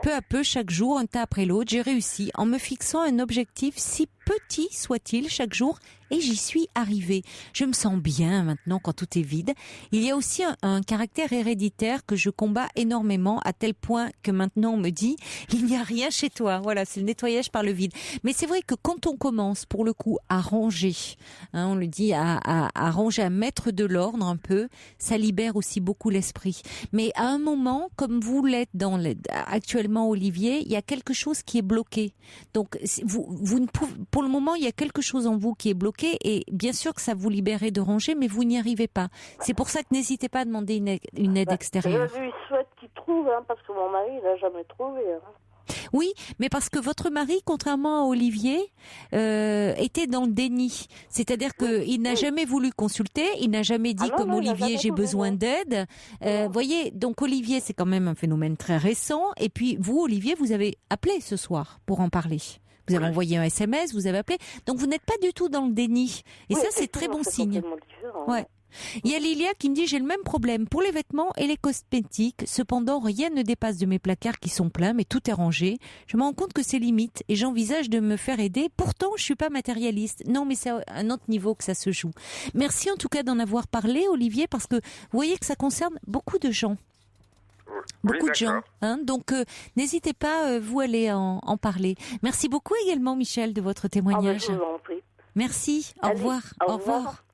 peu à peu, chaque jour, un tas après l'autre, j'ai réussi en me fixant un objectif si peu petit soit-il, chaque jour, et j'y suis arrivée. Je me sens bien maintenant quand tout est vide. Il y a aussi un caractère héréditaire que je combats énormément, à tel point que maintenant on me dit « il n'y a rien chez toi ». Voilà, c'est le nettoyage par le vide. Mais c'est vrai que quand on commence, pour le coup, à ranger, on le dit, à ranger, à mettre de l'ordre un peu, ça libère aussi beaucoup l'esprit. Mais à un moment, comme vous l'êtes actuellement, Olivier, il y a quelque chose qui est bloqué. Donc, vous ne pouvez, pour le moment, il y a quelque chose en vous qui est bloqué, et bien sûr que ça vous libérait de ranger, mais vous n'y arrivez pas. C'est pour ça que n'hésitez pas à demander une aide extérieure. Je lui souhaite qu'il trouve, parce que mon mari, il n'a jamais trouvé. Oui, mais parce que votre mari, contrairement à Olivier, était dans le déni. C'est-à-dire qu'il n'a jamais voulu consulter, il n'a jamais dit comme Olivier, j'ai besoin d'aide. Voyez, donc Olivier, c'est quand même un phénomène très récent. Et puis vous, Olivier, vous avez appelé ce soir pour en parler. Vous avez envoyé un SMS, vous avez appelé. Donc vous n'êtes pas du tout dans le déni. Et ça, c'est très bon signe. Ouais. Il y a Lilia qui me dit j'ai le même problème pour les vêtements et les cosmétiques. Cependant, rien ne dépasse de mes placards qui sont pleins, mais tout est rangé. Je me rends compte que c'est limite et j'envisage de me faire aider. Pourtant, je suis pas matérialiste. Non, mais c'est à un autre niveau que ça se joue. Merci en tout cas d'en avoir parlé, Olivier, parce que vous voyez que ça concerne beaucoup de gens. Beaucoup de gens. Donc, n'hésitez pas, vous, à aller en parler. Merci beaucoup également, Michel, de votre témoignage. Je vous en prie. Merci. Au revoir. Au revoir.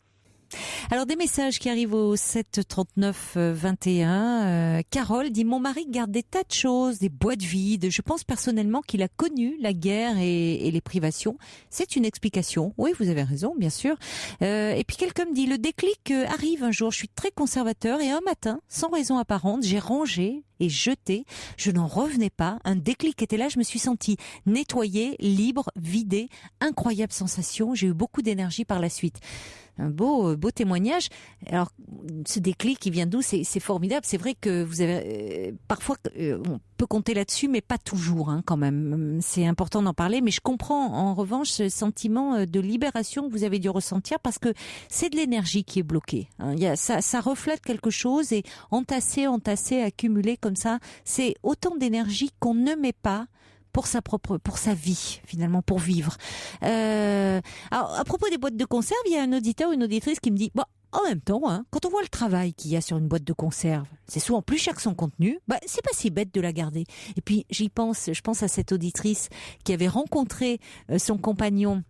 Alors des messages qui arrivent au 7 39 21. Carole dit mon mari garde des tas de choses, des boîtes vides. Je pense personnellement qu'il a connu la guerre et les privations. C'est une explication. Oui, vous avez raison, bien sûr. Et puis quelqu'un me dit le déclic arrive un jour. Je suis très conservateur et un matin, sans raison apparente, j'ai rangé et jeté. Je n'en revenais pas. Un déclic était là. Je me suis sentie nettoyée, libre, vidée. Incroyable sensation. J'ai eu beaucoup d'énergie par la suite. Un beau témoignage. Alors, ce déclic qui vient d'où? C'est formidable. C'est vrai que vous avez parfois on peut compter là-dessus, mais pas toujours, quand même. C'est important d'en parler. Mais je comprends en revanche ce sentiment de libération que vous avez dû ressentir parce que c'est de l'énergie qui est bloquée. Ça reflète quelque chose et entassé, accumulé comme ça, c'est autant d'énergie qu'on ne met pas pour sa vie, finalement, pour vivre. Alors, à propos des boîtes de conserve, il y a un auditeur ou une auditrice qui me dit, en même temps, quand on voit le travail qu'il y a sur une boîte de conserve, c'est souvent plus cher que son contenu, c'est pas si bête de la garder. Et puis, je pense à cette auditrice qui avait rencontré son compagnon,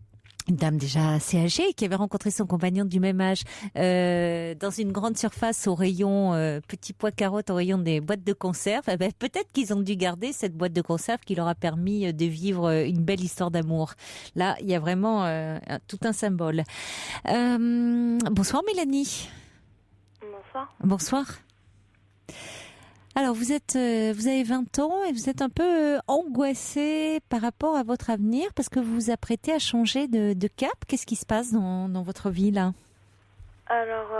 une dame déjà assez âgée qui avait rencontré son compagnon du même âge dans une grande surface au rayon petits pois carottes, au rayon des boîtes de conserve. Peut-être qu'ils ont dû garder cette boîte de conserve qui leur a permis de vivre une belle histoire d'amour. Là, il y a vraiment tout un symbole. Bonsoir Mélanie. Bonsoir. Bonsoir. Alors, vous avez 20 ans et vous êtes un peu angoissée par rapport à votre avenir parce que vous vous apprêtez à changer de cap. Qu'est-ce qui se passe dans votre vie là? Alors,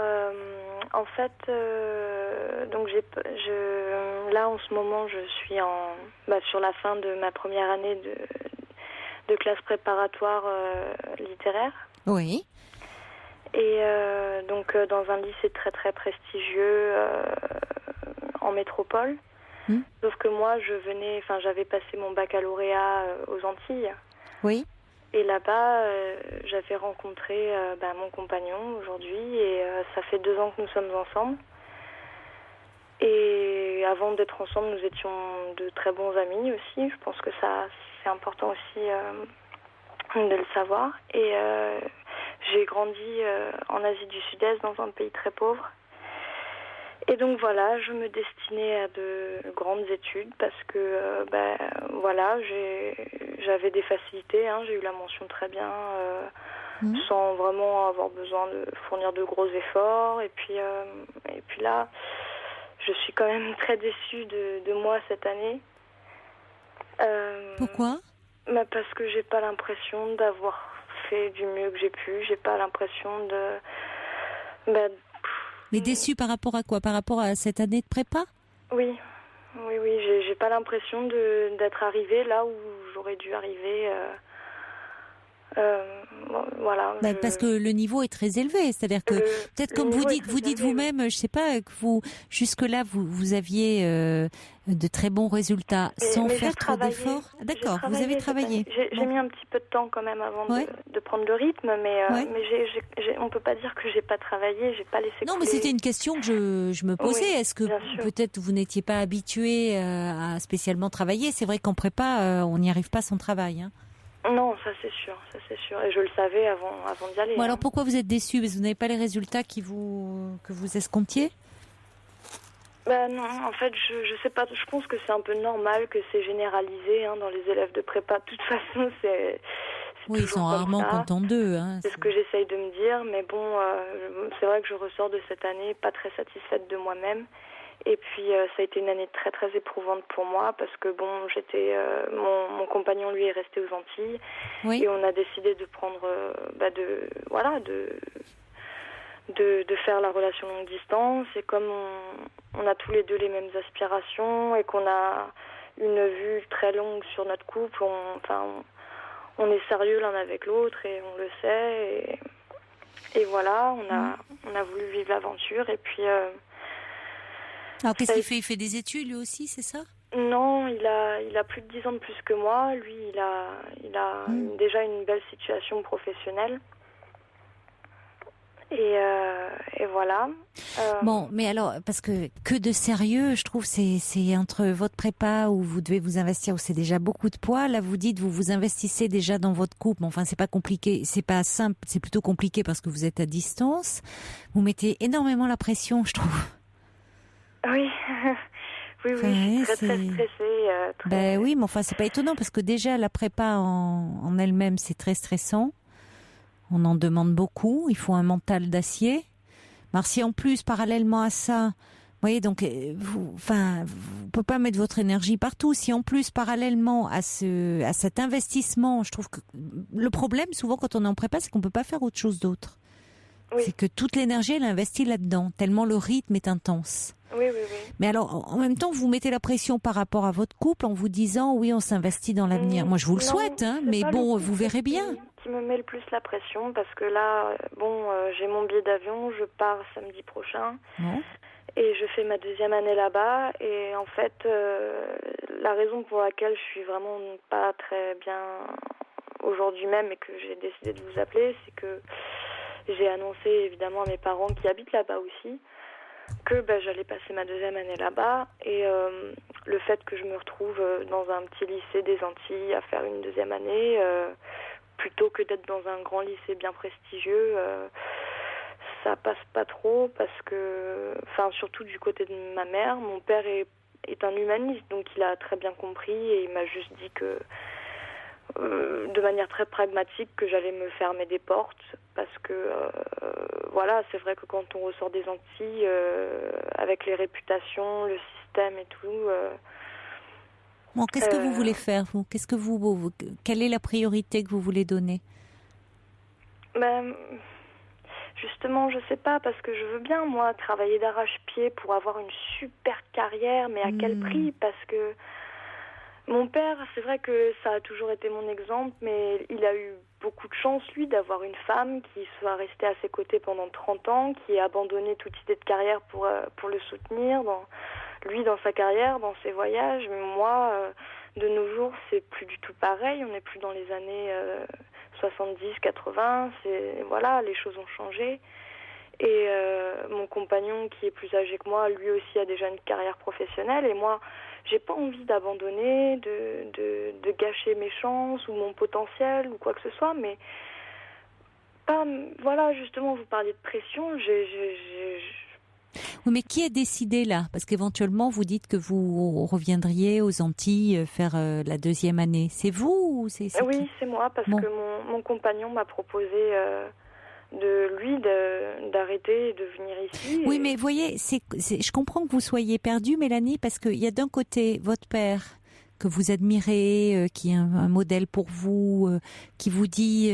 en fait, donc là en ce moment, je suis sur la fin de ma première année de classe préparatoire littéraire. Oui. Et donc dans un lycée très très prestigieux en métropole. Sauf que moi j'avais passé mon baccalauréat aux Antilles. Oui. Et là-bas j'avais rencontré mon compagnon aujourd'hui et ça fait 2 ans que nous sommes ensemble. Et avant d'être ensemble, nous étions de très bons amis aussi. Je pense que ça c'est important aussi de le savoir. Et j'ai grandi en Asie du Sud-Est dans un pays très pauvre. Et donc voilà, je me destinais à de grandes études parce que j'avais des facilités. J'ai eu la mention très bien sans vraiment avoir besoin de fournir de gros efforts. Et puis là, je suis quand même très déçue de moi cette année. Pourquoi? Parce que j'ai pas l'impression d'avoir fait du mieux que j'ai pu. J'ai pas l'impression de... Mais déçu par rapport à quoi? Par rapport à cette année de prépa? Oui. J'ai pas l'impression d'être arrivée là où j'aurais dû arriver Voilà. Parce que le niveau est très élevé, c'est-à-dire que peut-être comme vous dites vous-même, je sais pas, que vous jusque-là vous aviez de très bons résultats sans faire trop d'efforts. D'accord, vous avez travaillé. J'ai mis un petit peu de temps quand même avant de prendre le rythme, mais on peut pas dire que j'ai pas travaillé, j'ai pas laissé couler. Non, mais c'était une question que je me posais. Oui, est-ce que peut-être vous n'étiez pas habitué à spécialement travailler? C'est vrai qu'en prépa, on n'y arrive pas sans travail. Hein. Non, ça c'est sûr. Et je le savais avant d'y aller. Bon, alors pourquoi vous êtes déçue? Parce que vous n'avez pas les résultats que vous escomptiez? Non, en fait, je sais pas. Je pense que c'est un peu normal, que c'est généralisé dans les élèves de prépa. De toute façon, c'est oui, ils sont rarement contents d'eux. Hein, c'est ce que j'essaye de me dire. Mais bon, c'est vrai que je ressors de cette année pas très satisfaite de moi-même. Et puis ça a été une année très très éprouvante pour moi parce que bon, mon compagnon lui est resté aux Antilles et on a décidé de prendre de faire la relation longue distance, et comme on a tous les deux les mêmes aspirations et qu'on a une vue très longue sur notre couple, on est sérieux l'un avec l'autre et on le sait, et voilà, on a voulu vivre l'aventure. Et puis alors qu'est-ce qu'il fait? Il fait des études lui aussi, c'est ça? Non, il a plus de 10 ans de plus que moi. Lui, il a déjà une belle situation professionnelle. Et voilà. Bon, mais alors, parce que de sérieux, je trouve, c'est entre votre prépa où vous devez vous investir, où c'est déjà beaucoup de poids. Là, vous dites, vous investissez déjà dans votre couple. Enfin, c'est pas compliqué, c'est pas simple, c'est plutôt compliqué parce que vous êtes à distance. Vous mettez énormément la pression, je trouve. Oui. Oui, je suis très stressée. Oui, mais enfin, c'est pas étonnant parce que déjà, la prépa en elle-même, c'est très stressant. On en demande beaucoup. Il faut un mental d'acier. Alors, si en plus, parallèlement à ça, vous voyez, donc, vous pouvez pas mettre votre énergie partout. Si en plus, parallèlement à cet investissement, je trouve que le problème, souvent, quand on est en prépa, c'est qu'on peut pas faire autre chose d'autre. Oui. C'est que toute l'énergie, elle est investie là-dedans, tellement le rythme est intense. Oui. Mais alors, en même temps, vous mettez la pression par rapport à votre couple en vous disant, oui, on s'investit dans l'avenir. Moi, je vous le souhaite, mais bon, vous verrez bien. Qui me met le plus la pression, parce que là, j'ai mon billet d'avion, je pars samedi prochain, et je fais ma 2e année là-bas, et en fait, la raison pour laquelle je suis vraiment pas très bien aujourd'hui même, et que j'ai décidé de vous appeler, c'est que j'ai annoncé évidemment à mes parents qui habitent là-bas aussi, que j'allais passer ma 2e année là-bas, et le fait que je me retrouve dans un petit lycée des Antilles à faire une 2e année, plutôt que d'être dans un grand lycée bien prestigieux, ça passe pas trop, parce que, surtout du côté de ma mère, mon père est un humaniste, donc il a très bien compris, et il m'a juste dit que de manière très pragmatique, que j'allais me fermer des portes, parce que c'est vrai que quand on ressort des Antilles, avec les réputations, le système et tout. Bon, qu'est-ce que vous voulez faire, vous? Quelle est la priorité que vous voulez donner? Justement, je sais pas, parce que je veux bien, moi, travailler d'arrache-pied pour avoir une super carrière, mais à quel prix? Parce que mon père, c'est vrai que ça a toujours été mon exemple, mais il a eu beaucoup de chance, lui, d'avoir une femme qui soit restée à ses côtés pendant 30 ans, qui a abandonné toute idée de carrière pour le soutenir, dans sa carrière, dans ses voyages. Mais moi, de nos jours, c'est plus du tout pareil. On n'est plus dans les années 70, 80. Les choses ont changé. Et mon compagnon, qui est plus âgé que moi, lui aussi a déjà une carrière professionnelle. Et moi, j'ai pas envie d'abandonner, de gâcher mes chances ou mon potentiel ou quoi que ce soit, mais justement, vous parliez de pression, Oui, mais qui a décidé là? Parce qu'éventuellement, vous dites que vous reviendriez aux Antilles faire la 2e année. C'est vous ou c'est Oui, c'est moi, parce que mon compagnon m'a proposé d'arrêter et de venir ici. Oui, mais vous voyez, je comprends que vous soyez perdue, Mélanie, parce qu'il y a d'un côté votre père que vous admirez, qui est un modèle pour vous, qui vous dit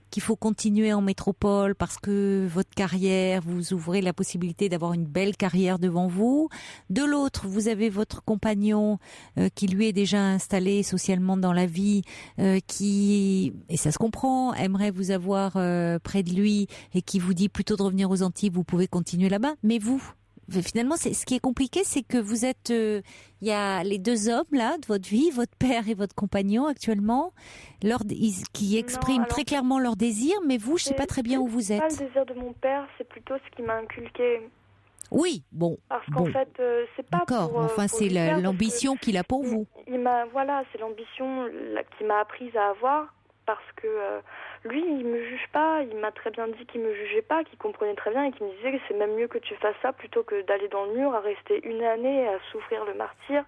qu'il faut continuer en métropole parce que votre carrière, vous ouvrez la possibilité d'avoir une belle carrière devant vous. De l'autre, vous avez votre compagnon qui lui est déjà installé socialement dans la vie, qui, et ça se comprend, aimerait vous avoir près de lui et qui vous dit plutôt de revenir aux Antilles, vous pouvez continuer là-bas. Mais vous, finalement, ce qui est compliqué, c'est que vous êtes, il y a les deux hommes là de votre vie, votre père et votre compagnon actuellement, qui expriment très clairement leur désir, mais vous, je sais pas très bien où vous êtes. C'est pas le désir de mon père, c'est plutôt ce qui m'a inculqué. Oui, bon. Parce qu'en fait, c'est pas d'accord, pour. Enfin, c'est l'ambition qu'il a pour vous. Voilà, c'est l'ambition qui m'a apprise à avoir, parce que lui, il me juge pas. Il m'a très bien dit qu'il me jugeait pas, qu'il comprenait très bien et qu'il me disait que c'est même mieux que tu fasses ça plutôt que d'aller dans le mur, à rester une année, à souffrir le martyre,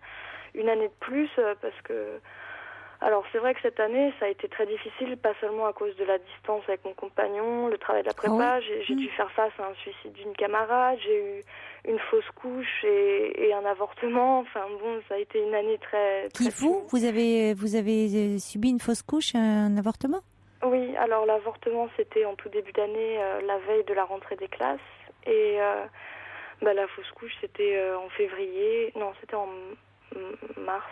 une année de plus, parce que. Alors c'est vrai que cette année, ça a été très difficile, pas seulement à cause de la distance avec mon compagnon, le travail de la prépa, j'ai dû faire face à un suicide d'une camarade, j'ai eu une fausse couche et un avortement. Enfin bon, ça a été une année très... Qui vous avez subi une fausse couche, un avortement? Oui, alors l'avortement c'était en tout début d'année, la veille de la rentrée des classes, et la fausse couche c'était en février, non c'était en mars,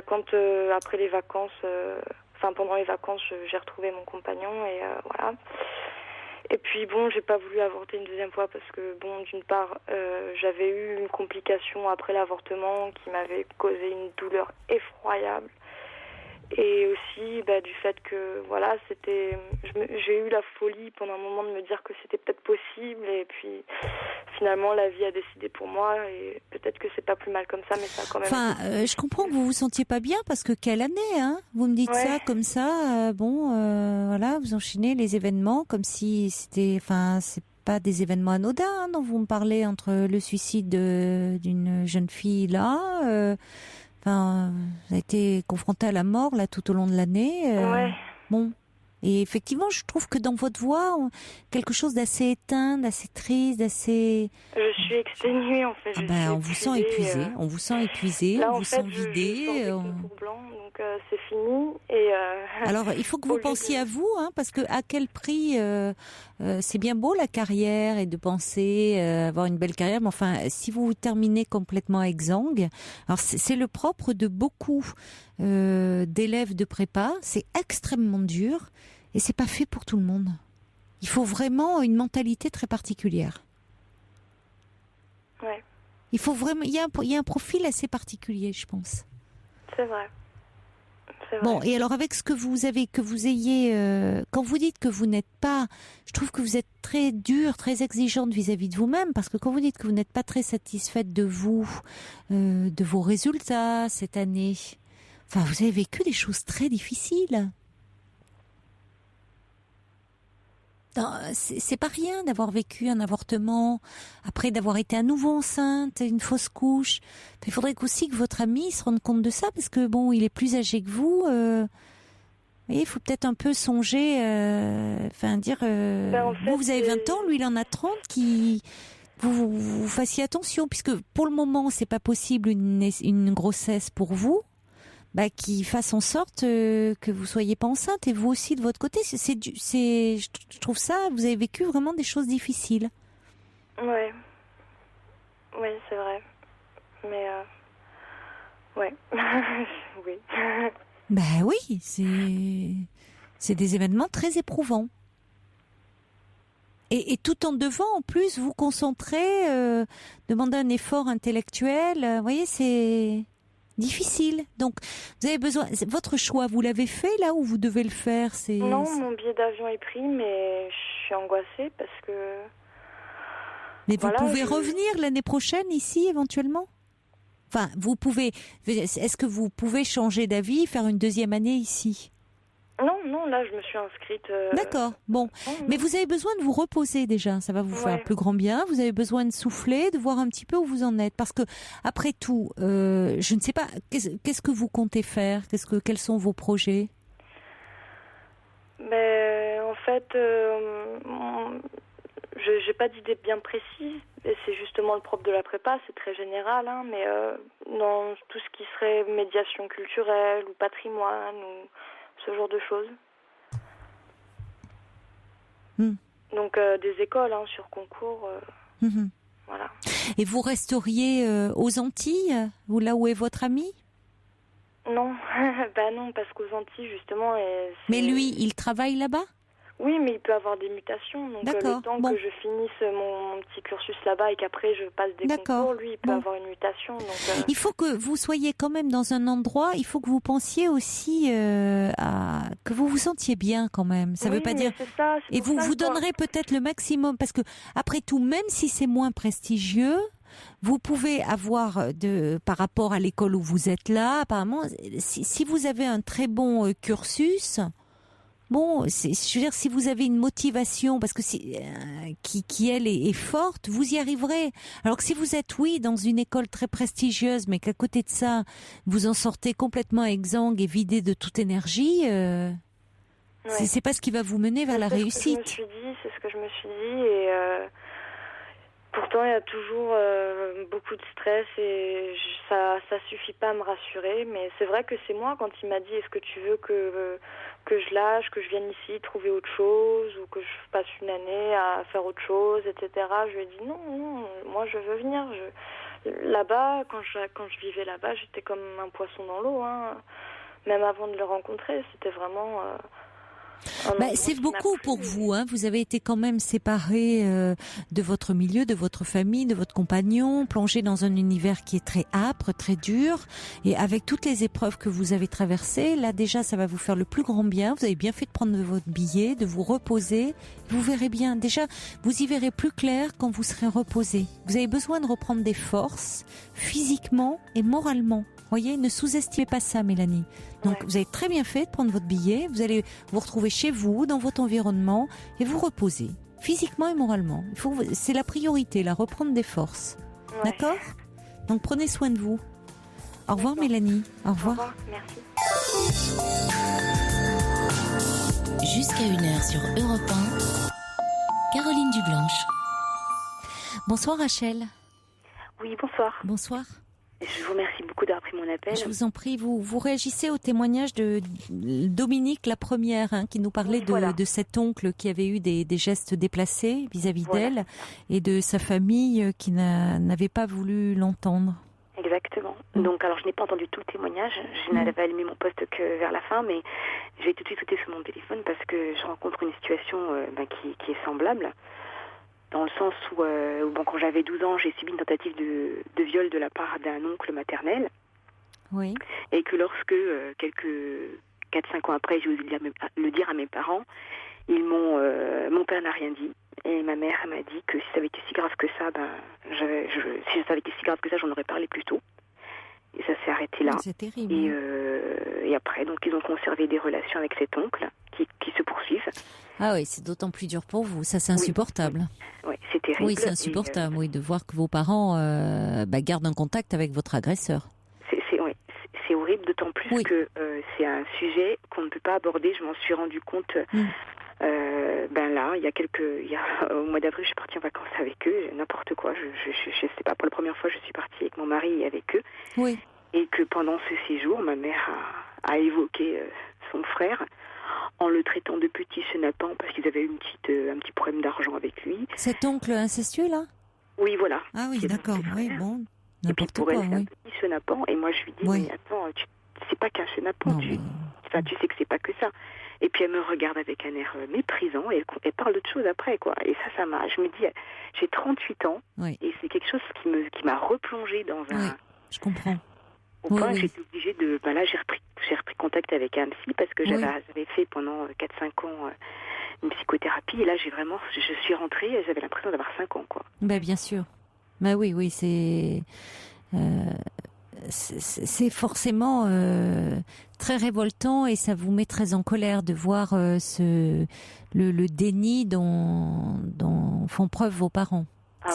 quand après les vacances, pendant les vacances, j'ai retrouvé mon compagnon et voilà. Et puis bon, j'ai pas voulu avorter une deuxième fois parce que bon, d'une part, j'avais eu une complication après l'avortement qui m'avait causé une douleur effroyable. Et aussi du fait que voilà, j'ai eu la folie pendant un moment de me dire que c'était peut-être possible, et puis finalement la vie a décidé pour moi, et peut-être que c'est pas plus mal comme ça, mais ça a quand même. Je comprends que vous vous sentiez pas bien parce que quelle année, hein? Vous me dites ça comme ça, voilà, vous enchaînez les événements comme si c'était, c'est pas des événements anodins hein, dont vous me parlez, entre le suicide d'une jeune fille là. Vous avez été confronté à la mort là tout au long de l'année. Bon, et effectivement, je trouve que dans votre voix, quelque chose d'assez éteint, d'assez triste, d'assez. Je suis exténuée en fait. On vous sent épuisé. On vous sent épuisé. Là, on vous sent vidé. Blanc, donc c'est fini. Et alors, il faut que vous pensiez à vous, hein, parce que à quel prix c'est bien beau la carrière et de penser avoir une belle carrière, mais enfin, si vous terminez complètement exsangue, alors c'est le propre de beaucoup d'élèves de prépa, c'est extrêmement dur et c'est pas fait pour tout le monde. Il faut vraiment une mentalité très particulière. Ouais. Il faut vraiment, il y a un profil assez particulier, je pense. C'est vrai. Bon, et alors avec ce que vous ayez, quand vous dites que vous n'êtes pas, je trouve que vous êtes très dure, très exigeante vis-à-vis de vous-même, parce que quand vous dites que vous n'êtes pas très satisfaite de vous, de vos résultats cette année, vous avez vécu des choses très difficiles. C'est pas rien d'avoir vécu un avortement, après d'avoir été à nouveau enceinte, une fausse couche. Il faudrait aussi que votre ami se rende compte de ça, parce que bon, il est plus âgé que vous. Il faut peut-être un peu songer, vous avez 20 ans, lui il en a 30, vous fassiez attention, puisque pour le moment c'est pas possible une grossesse pour vous. Qui fasse en sorte que vous soyez pas enceinte, et vous aussi de votre côté. Je trouve ça, vous avez vécu vraiment des choses difficiles. Ouais. Oui, c'est vrai. Mais ouais. Oui. Oui, c'est des événements très éprouvants. Et tout en devant, en plus, vous concentrer, demander un effort intellectuel. Vous voyez, c'est difficile. Donc, vous avez besoin. Votre choix, vous l'avez fait là où vous devez le faire? Non, mon billet d'avion est pris, mais je suis angoissée parce que. Mais vous pouvez revenir l'année prochaine ici, éventuellement? Vous pouvez. Est-ce que vous pouvez changer d'avis, faire une deuxième année ici? Non, là je me suis inscrite. D'accord, bon. Mais vous avez besoin de vous reposer déjà, ça va vous faire plus grand bien. Vous avez besoin de souffler, de voir un petit peu où vous en êtes. Parce que, après tout, je ne sais pas, qu'est-ce que vous comptez faire? Quels sont vos projets? En fait, j'ai pas d'idée bien précise. Et c'est justement le propre de la prépa, c'est très général, hein, mais dans tout ce qui serait médiation culturelle ou patrimoine ou ce genre de choses. Donc des écoles sur concours, voilà. Et vous resteriez aux Antilles, ou là où est votre ami? Non, non, parce qu'aux Antilles justement. Mais lui, il travaille là-bas? Oui, mais il peut avoir des mutations. Donc le temps que je finisse mon petit cursus là-bas et qu'après je passe des concours, lui, il peut avoir une mutation. Donc, il faut que vous soyez quand même dans un endroit, il faut que vous pensiez aussi que vous vous sentiez bien quand même. Ça veut pas dire... Et vous donnerez peut-être le maximum, parce que après tout, même si c'est moins prestigieux, vous pouvez avoir, par rapport à l'école où vous êtes là, apparemment, si vous avez un très bon cursus... Bon, je veux dire, si vous avez une motivation, parce que qui elle est forte, vous y arriverez. Alors que si vous êtes, dans une école très prestigieuse, mais qu'à côté de ça, vous en sortez complètement exsangue et vidé de toute énergie, c'est pas ce qui va vous mener vers la réussite. C'est ce que je me suis dit, et pourtant il y a toujours beaucoup de stress et ça suffit pas à me rassurer. Mais c'est vrai que c'est moi, quand il m'a dit est-ce que tu veux que je lâche, que je vienne ici trouver autre chose, ou que je passe une année à faire autre chose, etc. Je lui ai dit non, moi je veux venir. Là-bas, quand je vivais là-bas, j'étais comme un poisson dans l'eau. Même avant de le rencontrer, c'était vraiment... c'est beaucoup pour vous, Vous avez été quand même séparés de votre milieu, de votre famille, de votre compagnon, plongé dans un univers qui est très âpre, très dur, et avec toutes les épreuves que vous avez traversées, là déjà ça va vous faire le plus grand bien. Vous avez bien fait de prendre votre billet, de vous reposer. Vous verrez bien. Déjà, vous y verrez plus clair quand vous serez reposé. Vous avez besoin de reprendre des forces, physiquement et moralement. Voyez, ne sous-estimez pas ça, Mélanie. Donc, vous avez très bien fait de prendre votre billet. Vous allez vous retrouver chez vous, dans votre environnement, et vous reposer, physiquement et moralement. C'est la priorité, reprendre des forces. Ouais. D'accord ? Donc, prenez soin de vous. Au revoir, Mélanie. Au revoir. Au revoir, merci. Jusqu'à 1h sur Europe 1, Caroline Dublanche. Bonsoir, Rachel. Oui, bonsoir. Bonsoir. Je vous remercie beaucoup d'avoir pris mon appel. Je vous en prie, vous réagissez au témoignage de Dominique, la première, qui nous parlait de cet oncle qui avait eu des gestes déplacés vis-à-vis d'elle, et de sa famille qui n'avait pas voulu l'entendre. Exactement. Donc, alors, je n'ai pas entendu tout le témoignage. Je n'avais allumé mon poste que vers la fin, mais j'ai tout de suite sauté sur mon téléphone parce que je rencontre une situation qui est semblable. Dans le sens où, quand j'avais 12 ans, j'ai subi une tentative de viol de la part d'un oncle maternel. Oui. Et que lorsque, quelques 4-5 ans après, j'ai osé le dire à mes parents, mon père n'a rien dit. Et ma mère m'a dit que si ça avait été si grave que ça, si ça avait été si grave que ça, j'en aurais parlé plus tôt. Et ça s'est arrêté là. C'est terrible. Et après, donc, ils ont conservé des relations avec cet oncle qui se poursuivent. Ah oui, c'est d'autant plus dur pour vous. Ça, c'est insupportable. Oui, c'est terrible. Oui, c'est insupportable, de voir que vos parents gardent un contact avec votre agresseur. C'est horrible, d'autant plus que c'est un sujet qu'on ne peut pas aborder. Je m'en suis rendu compte. Là, au mois d'avril, je suis partie en vacances avec eux, n'importe quoi. Je sais pas. Pour la première fois, je suis partie avec mon mari et avec eux. Oui. Et que pendant ce séjour, ma mère a évoqué son frère en le traitant de petit chenapan parce qu'ils avaient eu un petit problème d'argent avec lui. Cet oncle incestueux, là ? Oui, voilà. Ah oui, d'accord. Oui, bon, n'importe quoi. Et puis pour elle, c'est un petit chenapan. Et moi, je lui dis, mais attends, c'est pas qu'un chenapan. Tu sais que c'est pas que ça. Et puis elle me regarde avec un air méprisant et elle parle d'autre chose après, quoi. Et ça je me dis, j'ai 38 ans et c'est quelque chose qui m'a replongée dans un... Oui, je comprends. Au point que j'étais obligée de... là, j'ai repris contact avec un psy parce que j'avais fait pendant 4-5 ans une psychothérapie. Et là, je suis rentrée et j'avais l'impression d'avoir 5 ans, quoi. Bien sûr. Oui, c'est forcément très révoltant et ça vous met très en colère de voir le déni dont font preuve vos parents.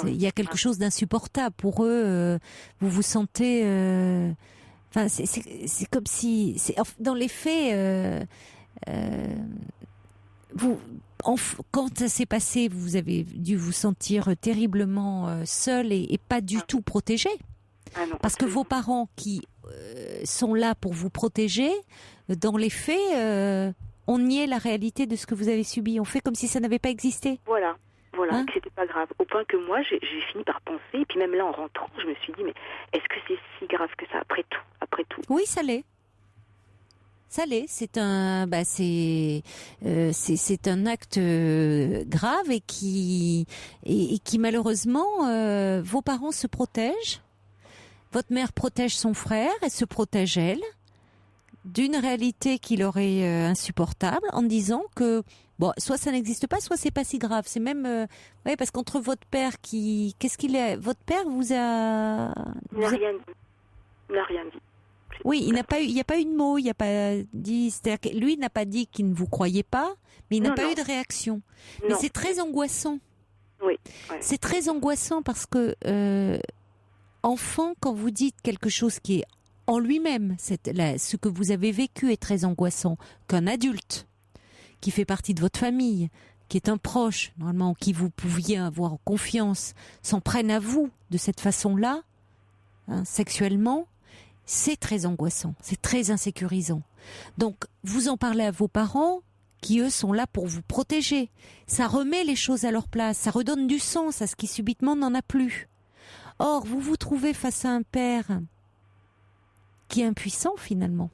Il y a quelque chose d'insupportable pour eux. Vous vous sentez... c'est comme si... dans les faits... quand ça s'est passé, vous avez dû vous sentir terriblement seul et pas du tout protégé. Ah non, parce que vos parents qui sont là pour vous protéger dans les faits, on niait la réalité de ce que vous avez subi. On fait comme si ça n'avait pas existé. Voilà, que c'était pas grave. Au point que moi, j'ai fini par penser, et puis même là, en rentrant, je me suis dit, mais est-ce que c'est si grave que ça, après tout? Oui, ça l'est. Ça l'est. C'est un acte grave et qui malheureusement, vos parents se protègent. Votre mère protège son frère, elle se protège elle d'une réalité qui leur est insupportable, en disant que bon, soit ça n'existe pas, soit c'est pas si grave. C'est même, parce qu'entre votre père qu'est-ce qu'il est? Votre père vous a... Il n'a rien dit. Oui, il n'y a pas eu de mots, il n'a pas dit, c'est-à-dire que lui n'a pas dit qu'il ne vous croyait pas, mais il n'a pas eu de réaction. Non. Mais c'est très angoissant. Oui. C'est très angoissant parce que, enfant, quand vous dites quelque chose qui est en lui-même, ce que vous avez vécu est très angoissant, qu'un adulte qui fait partie de votre famille, qui est un proche, normalement, en qui vous pouviez avoir confiance, s'en prenne à vous de cette façon-là, sexuellement, c'est très angoissant, c'est très insécurisant. Donc, vous en parlez à vos parents, qui eux sont là pour vous protéger. Ça remet les choses à leur place, ça redonne du sens à ce qui subitement n'en a plus. Or, vous vous trouvez face à un père qui est impuissant finalement.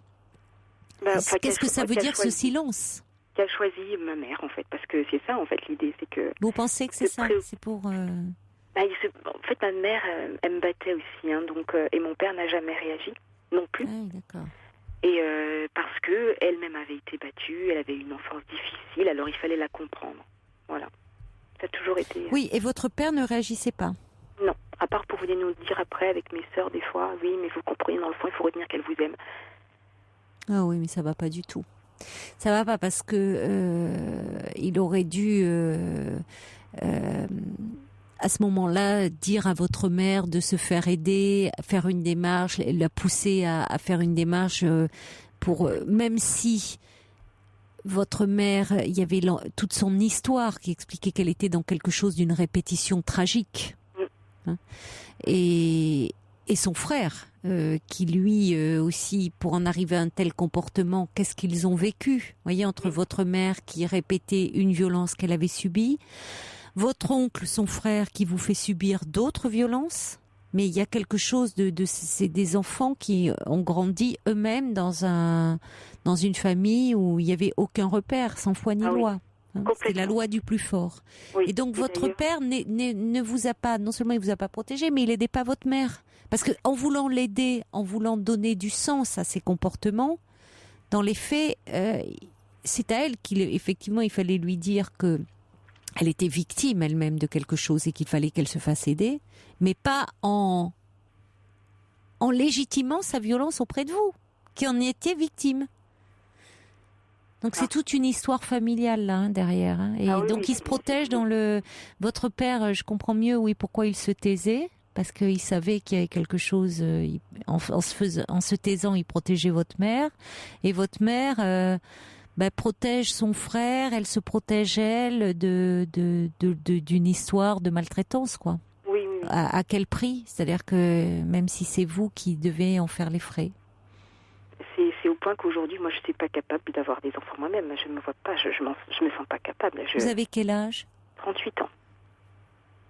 Qu'est-ce que ça veut dire ce silence? Qui a choisi ma mère en fait, parce que c'est ça en fait l'idée, c'est que... Vous pensez que c'est ça? C'est pour... En fait, ma mère, elle me battait aussi, donc, et mon père n'a jamais réagi non plus. Ah, d'accord. Et parce que elle-même avait été battue, elle avait une enfance difficile, alors il fallait la comprendre. Voilà. Ça a toujours été... Oui, et votre père ne réagissait pas? Non, à part pour venir nous dire après avec mes sœurs des fois, oui, mais vous comprenez, dans le fond, il faut retenir qu'elle vous aime. Ah oui, mais ça va pas du tout. Ça va pas parce que il aurait dû... à ce moment-là, dire à votre mère de se faire aider, faire une démarche, la pousser à faire une démarche pour, même si votre mère, il y avait toute son histoire qui expliquait qu'elle était dans quelque chose d'une répétition tragique. Et son frère, qui lui aussi, pour en arriver à un tel comportement, qu'est-ce qu'ils ont vécu? Vous voyez, entre votre mère qui répétait une violence qu'elle avait subie, votre oncle, son frère, qui vous fait subir d'autres violences, mais il y a quelque chose c'est des enfants qui ont grandi eux-mêmes dans une famille où il y avait aucun repère, sans foi ni loi. C'est la loi du plus fort. Oui, et donc votre père ne vous a pas, non seulement il vous a pas protégé, mais il aidait pas votre mère, parce que en voulant l'aider, en voulant donner du sens à ses comportements, dans les faits, c'est à elle effectivement il fallait lui dire que elle était victime elle-même de quelque chose et qu'il fallait qu'elle se fasse aider, mais pas en légitimant sa violence auprès de vous, qui en était victime. Donc c'est toute une histoire familiale là derrière. Et donc il se protège dans votre père, je comprends mieux pourquoi il se taisait, parce qu'il savait qu'il y avait quelque chose, en se taisant, il protégeait votre mère, et votre mère protège son frère, elle se protège elle d'une histoire de maltraitance, quoi. Oui. À quel prix? C'est-à-dire que même si c'est vous qui devez en faire les frais. C'est au point qu'aujourd'hui, moi, je ne suis pas capable d'avoir des enfants moi-même. Je ne me vois pas, je me sens pas capable. Vous avez quel âge? 38 ans.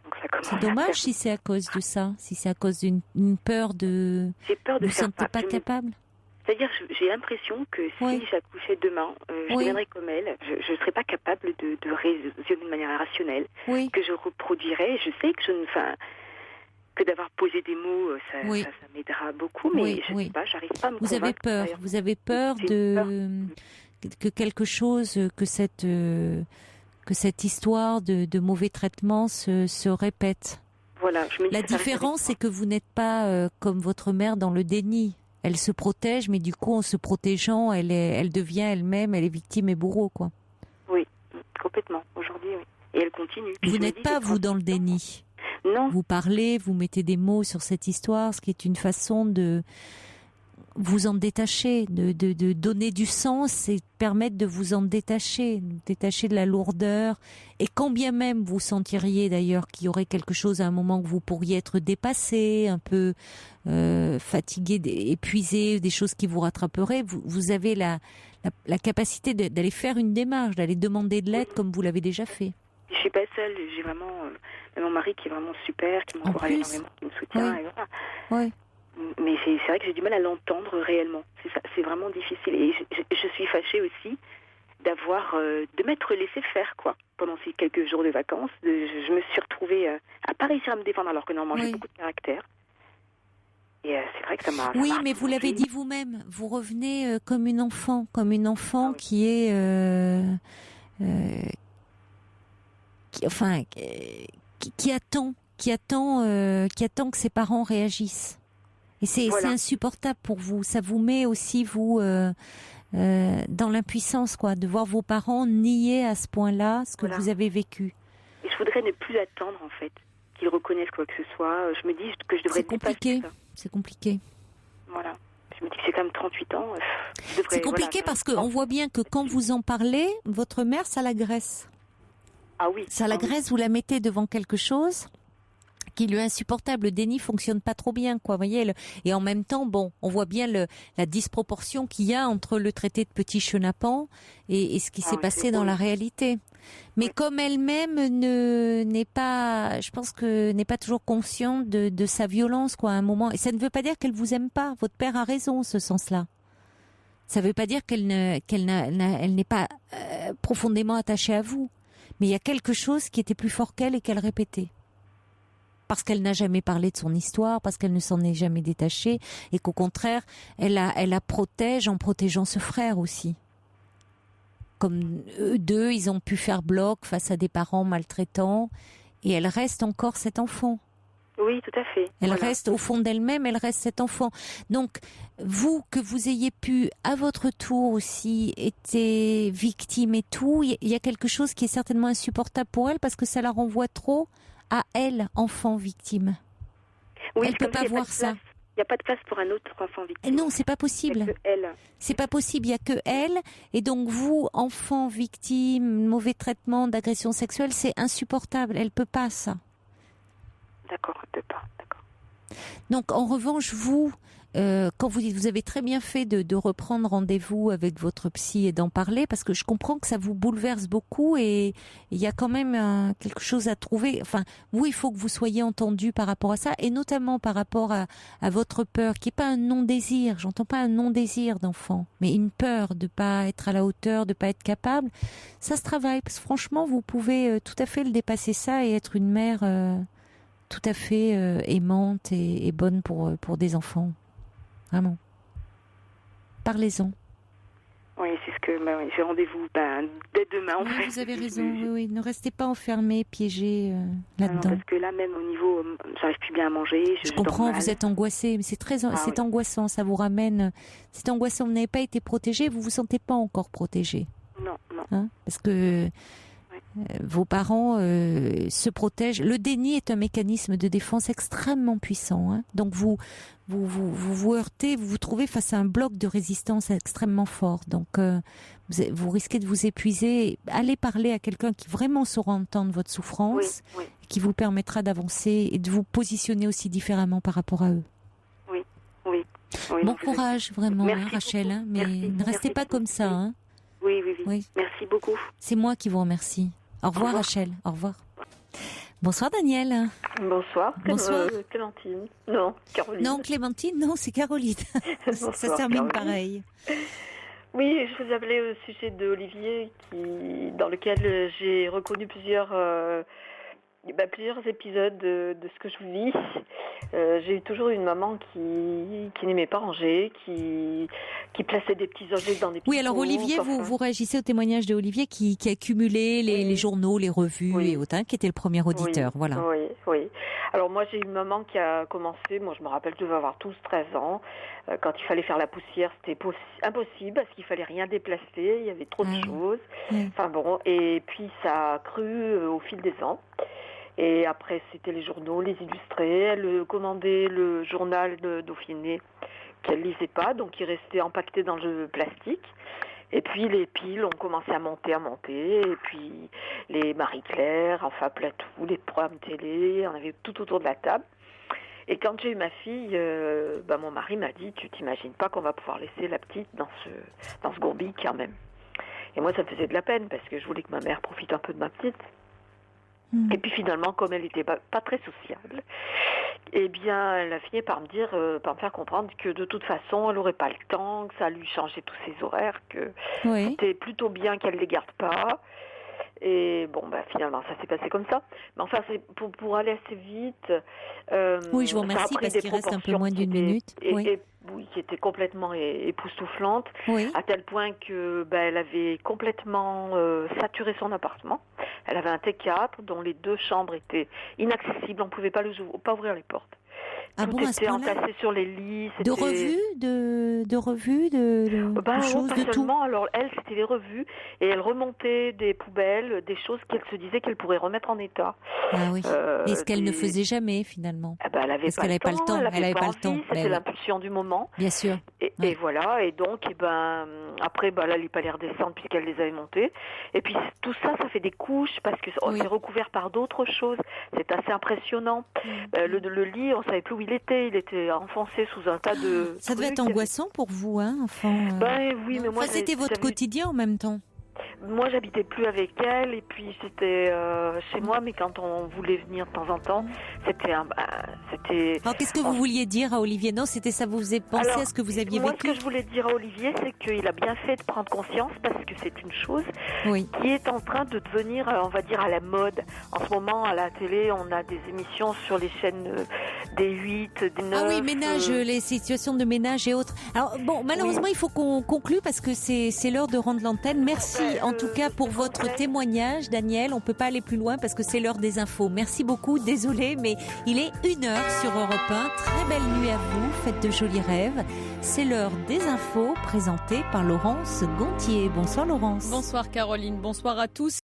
Donc ça commence. C'est dommage si c'est à cause de ça, si c'est à cause d'une peur de... J'ai peur de vous faire sentez pas capable? C'est-à-dire, j'ai l'impression que si j'accouchais demain, je deviendrais comme elle. Je ne serais pas capable de raisonner de manière rationnelle. Oui. Que je reproduirais. Je sais que que d'avoir posé des mots, ça m'aidera beaucoup, mais je ne sais pas, j'arrive pas à me convaincre. Vous avez peur que quelque chose, que cette histoire de mauvais traitement se répète. Voilà. La différence, c'est que vous n'êtes pas comme votre mère dans le déni. Elle se protège, mais du coup, en se protégeant, elle devient elle-même, elle est victime et bourreau, quoi. Oui, complètement. Aujourd'hui, oui. Et elle continue. Vous n'êtes pas, vous, dans le déni. Non. Vous parlez, vous mettez des mots sur cette histoire, ce qui est une façon de vous en détacher, de donner du sens et permettre de vous en détacher de la lourdeur. Et quand bien même vous sentiriez d'ailleurs qu'il y aurait quelque chose à un moment que vous pourriez être dépassé, un peu fatigué, épuisé, des choses qui vous rattraperaient, vous avez la capacité d'aller faire une démarche, d'aller demander de l'aide comme vous l'avez déjà fait. Je suis pas seule, j'ai vraiment mon mari qui est vraiment super, qui m'encourage énormément, qui me soutient. Et voilà. Oui. Mais c'est vrai que j'ai du mal à l'entendre réellement. C'est ça, c'est vraiment difficile. Et je suis fâchée aussi de m'être laissé faire, quoi. Pendant ces quelques jours de vacances, je me suis retrouvée à pas réussir à me défendre alors que normalement j'ai beaucoup de caractère. Et c'est vrai que ça m'a... Oui, mais vous l'avez dit vous-même, vous revenez comme une enfant qui est... qui attend que ses parents réagissent. Et c'est insupportable pour vous. Ça vous met aussi, vous, dans l'impuissance, quoi, de voir vos parents nier à ce point-là ce que vous avez vécu. Et je voudrais ne plus attendre, en fait, qu'ils reconnaissent quoi que ce soit. Je me dis que je devrais... C'est compliqué. Voilà. Je me dis que j'ai quand même 38 ans. C'est compliqué parce qu'on voit bien que quand vous en parlez, votre mère, ça l'agresse. Ah oui. Ça l'agresse, vous la mettez devant quelque chose qui lui est insupportable. Le déni fonctionne pas trop bien, quoi. Vous voyez, et en même temps, on voit bien la disproportion qu'il y a entre le traité de petit chenapan et ce qui s'est passé dans la réalité. Mais comme elle-même n'est pas toujours consciente de sa violence, quoi, à un moment. Et ça ne veut pas dire qu'elle vous aime pas. Votre père a raison, en ce sens-là. Ça ne veut pas dire qu'elle n'est pas profondément attachée à vous. Mais il y a quelque chose qui était plus fort qu'elle et qu'elle répétait. Parce qu'elle n'a jamais parlé de son histoire, parce qu'elle ne s'en est jamais détachée, et qu'au contraire, elle la protège en protégeant ce frère aussi. Comme eux deux, ils ont pu faire bloc face à des parents maltraitants, et elle reste encore cet enfant. Oui, tout à fait. Elle reste au fond d'elle-même, elle reste cet enfant. Donc, vous, que vous ayez pu, à votre tour aussi, été victime et tout, il y a quelque chose qui est certainement insupportable pour elle, parce que ça la renvoie trop à elle, enfant victime. Oui, elle ne peut pas voir ça. Il n'y a pas de place pour un autre enfant victime. Non, c'est pas possible. Il n'y a que elle. C'est pas possible, il n'y a que elle. Et donc vous, enfant victime, mauvais traitement, d'agression sexuelle, c'est insupportable. Elle peut pas ça. D'accord, elle peut pas. D'accord. Donc en revanche, vous, quand vous dites, vous avez très bien fait de reprendre rendez-vous avec votre psy et d'en parler, parce que je comprends que ça vous bouleverse beaucoup et il y a quand même quelque chose à trouver. Enfin, vous, il faut que vous soyez entendu par rapport à ça, et notamment par rapport à votre peur, qui n'est pas un non-désir. J'entends pas un non-désir d'enfant, mais une peur de pas être à la hauteur, de pas être capable. Ça se travaille, parce que franchement, vous pouvez tout à fait le dépasser ça et être une mère tout à fait aimante et bonne pour des enfants. Vraiment. Parlez-en. Oui, c'est ce que j'ai rendez-vous dès demain en fait. Vous avez raison, oui. Ne restez pas enfermés, piégés là-dedans. Non, parce que là même au niveau, j'arrive plus bien à manger. Je comprends, vous êtes angoissée, mais c'est angoissant, ça vous ramène. C'est angoissant, vous n'avez pas été protégé, vous vous sentez pas encore protégé. Non. Hein, parce que vos parents se protègent. Le déni est un mécanisme de défense extrêmement puissant. Hein. Donc vous heurtez, vous vous trouvez face à un bloc de résistance extrêmement fort. Donc vous risquez de vous épuiser. Allez parler à quelqu'un qui vraiment saura entendre votre souffrance, qui vous permettra d'avancer et de vous positionner aussi différemment par rapport à eux. Oui. Bon courage vraiment, Rachel. Hein, mais ne restez pas comme ça. Hein. Oui. Merci beaucoup. C'est moi qui vous remercie. Au revoir, Rachel. Au revoir. Bonsoir, Daniel. Bonsoir. Clémentine. Non, Caroline. Non, Clémentine, non, c'est Caroline. Bonsoir, ça se termine Caroline. Pareil. Oui, je vous appelais au sujet d'Olivier, dans lequel j'ai reconnu plusieurs épisodes de ce que je vis. J'ai toujours eu une maman qui n'aimait pas ranger, qui plaçait des petits objets dans des petits Oui, alors Olivier, vous réagissez au témoignage de Olivier qui a cumulé les journaux, les revues et autres, hein, qui était le premier auditeur. Voilà. Oui. Alors moi, j'ai une maman qui a commencé, moi je me rappelle, je devais avoir 12-13 ans. Quand il fallait faire la poussière, c'était impossible parce qu'il fallait rien déplacer, il y avait trop de choses. Enfin bon, et puis ça a cru au fil des ans. Et après, c'était les journaux, les illustrés. Elle commandait le journal de Dauphiné qu'elle lisait pas, donc il restait empaqueté dans le plastique. Et puis les piles ont commencé à monter, et puis les Marie-Claire, enfin plein tout, les programmes télé, on avait tout autour de la table. Et quand j'ai eu ma fille, mon mari m'a dit, tu t'imagines pas qu'on va pouvoir laisser la petite dans ce gourbi quand même. Et moi, ça me faisait de la peine parce que je voulais que ma mère profite un peu de ma petite. Et puis finalement, comme elle n'était pas très sociable, eh bien, elle a fini par me faire comprendre que de toute façon, elle n'aurait pas le temps, que ça lui changeait tous ses horaires, que c'était plutôt bien qu'elle ne les garde pas. Et bon, finalement, ça s'est passé comme ça. Mais enfin, c'est pour aller assez vite. Oui, je vous remercie parce qu'il reste un peu moins d'une minute. Oui, qui était complètement époustouflante, à tel point que elle avait complètement saturé son appartement. Elle avait un T4 dont les 2 chambres étaient inaccessibles, on ne pouvait pas ouvrir les portes. Tout était entassé sur les lits. De revues, de choses, pas de seulement. tout. Alors elle, c'était les revues et elle remontait des poubelles, des choses qu'elle se disait qu'elle pourrait remettre en état. Ah oui. Et ce qu'elle ne faisait jamais finalement. Elle avait Parce qu'elle n'avait pas le temps. Elle n'avait pas le temps. C'était l'impulsion du moment. Bien sûr. Et voilà. Et donc, après, là, il fallait redescendre puisqu'elle les avait montées. Et puis tout ça, ça fait des couches parce que c'est recouvert par d'autres choses. C'est assez impressionnant. Le lit, on savait plus où il était enfoncé sous un tas de... Ça devait être angoissant pour vous, hein, enfant. Oui, mais moi... c'était votre quotidien en même temps. Moi, j'habitais plus avec elle et puis c'était chez moi, mais quand on voulait venir de temps en temps, c'était... Alors, qu'est-ce que vous vouliez dire à Olivier? Non, c'était ça, vous faisiez penser à ce que vous aviez vécu? Moi, ce que je voulais dire à Olivier, c'est qu'il a bien fait de prendre conscience parce que c'est une chose qui est en train de devenir, on va dire, à la mode. En ce moment, à la télé, on a des émissions sur les chaînes des 8, des 9... Ah oui, ménage, les situations de ménage et autres. Alors, bon, malheureusement, il faut qu'on conclue parce que c'est l'heure de rendre l'antenne. Merci en tout cas pour votre témoignage, Daniel. On peut pas aller plus loin parce que c'est l'heure des infos. Merci beaucoup, désolé, mais il est 1h sur Europe 1. Très belle nuit à vous, faites de jolis rêves. C'est l'heure des infos présentées par Laurence Gontier. Bonsoir Laurence. Bonsoir Caroline, bonsoir à tous.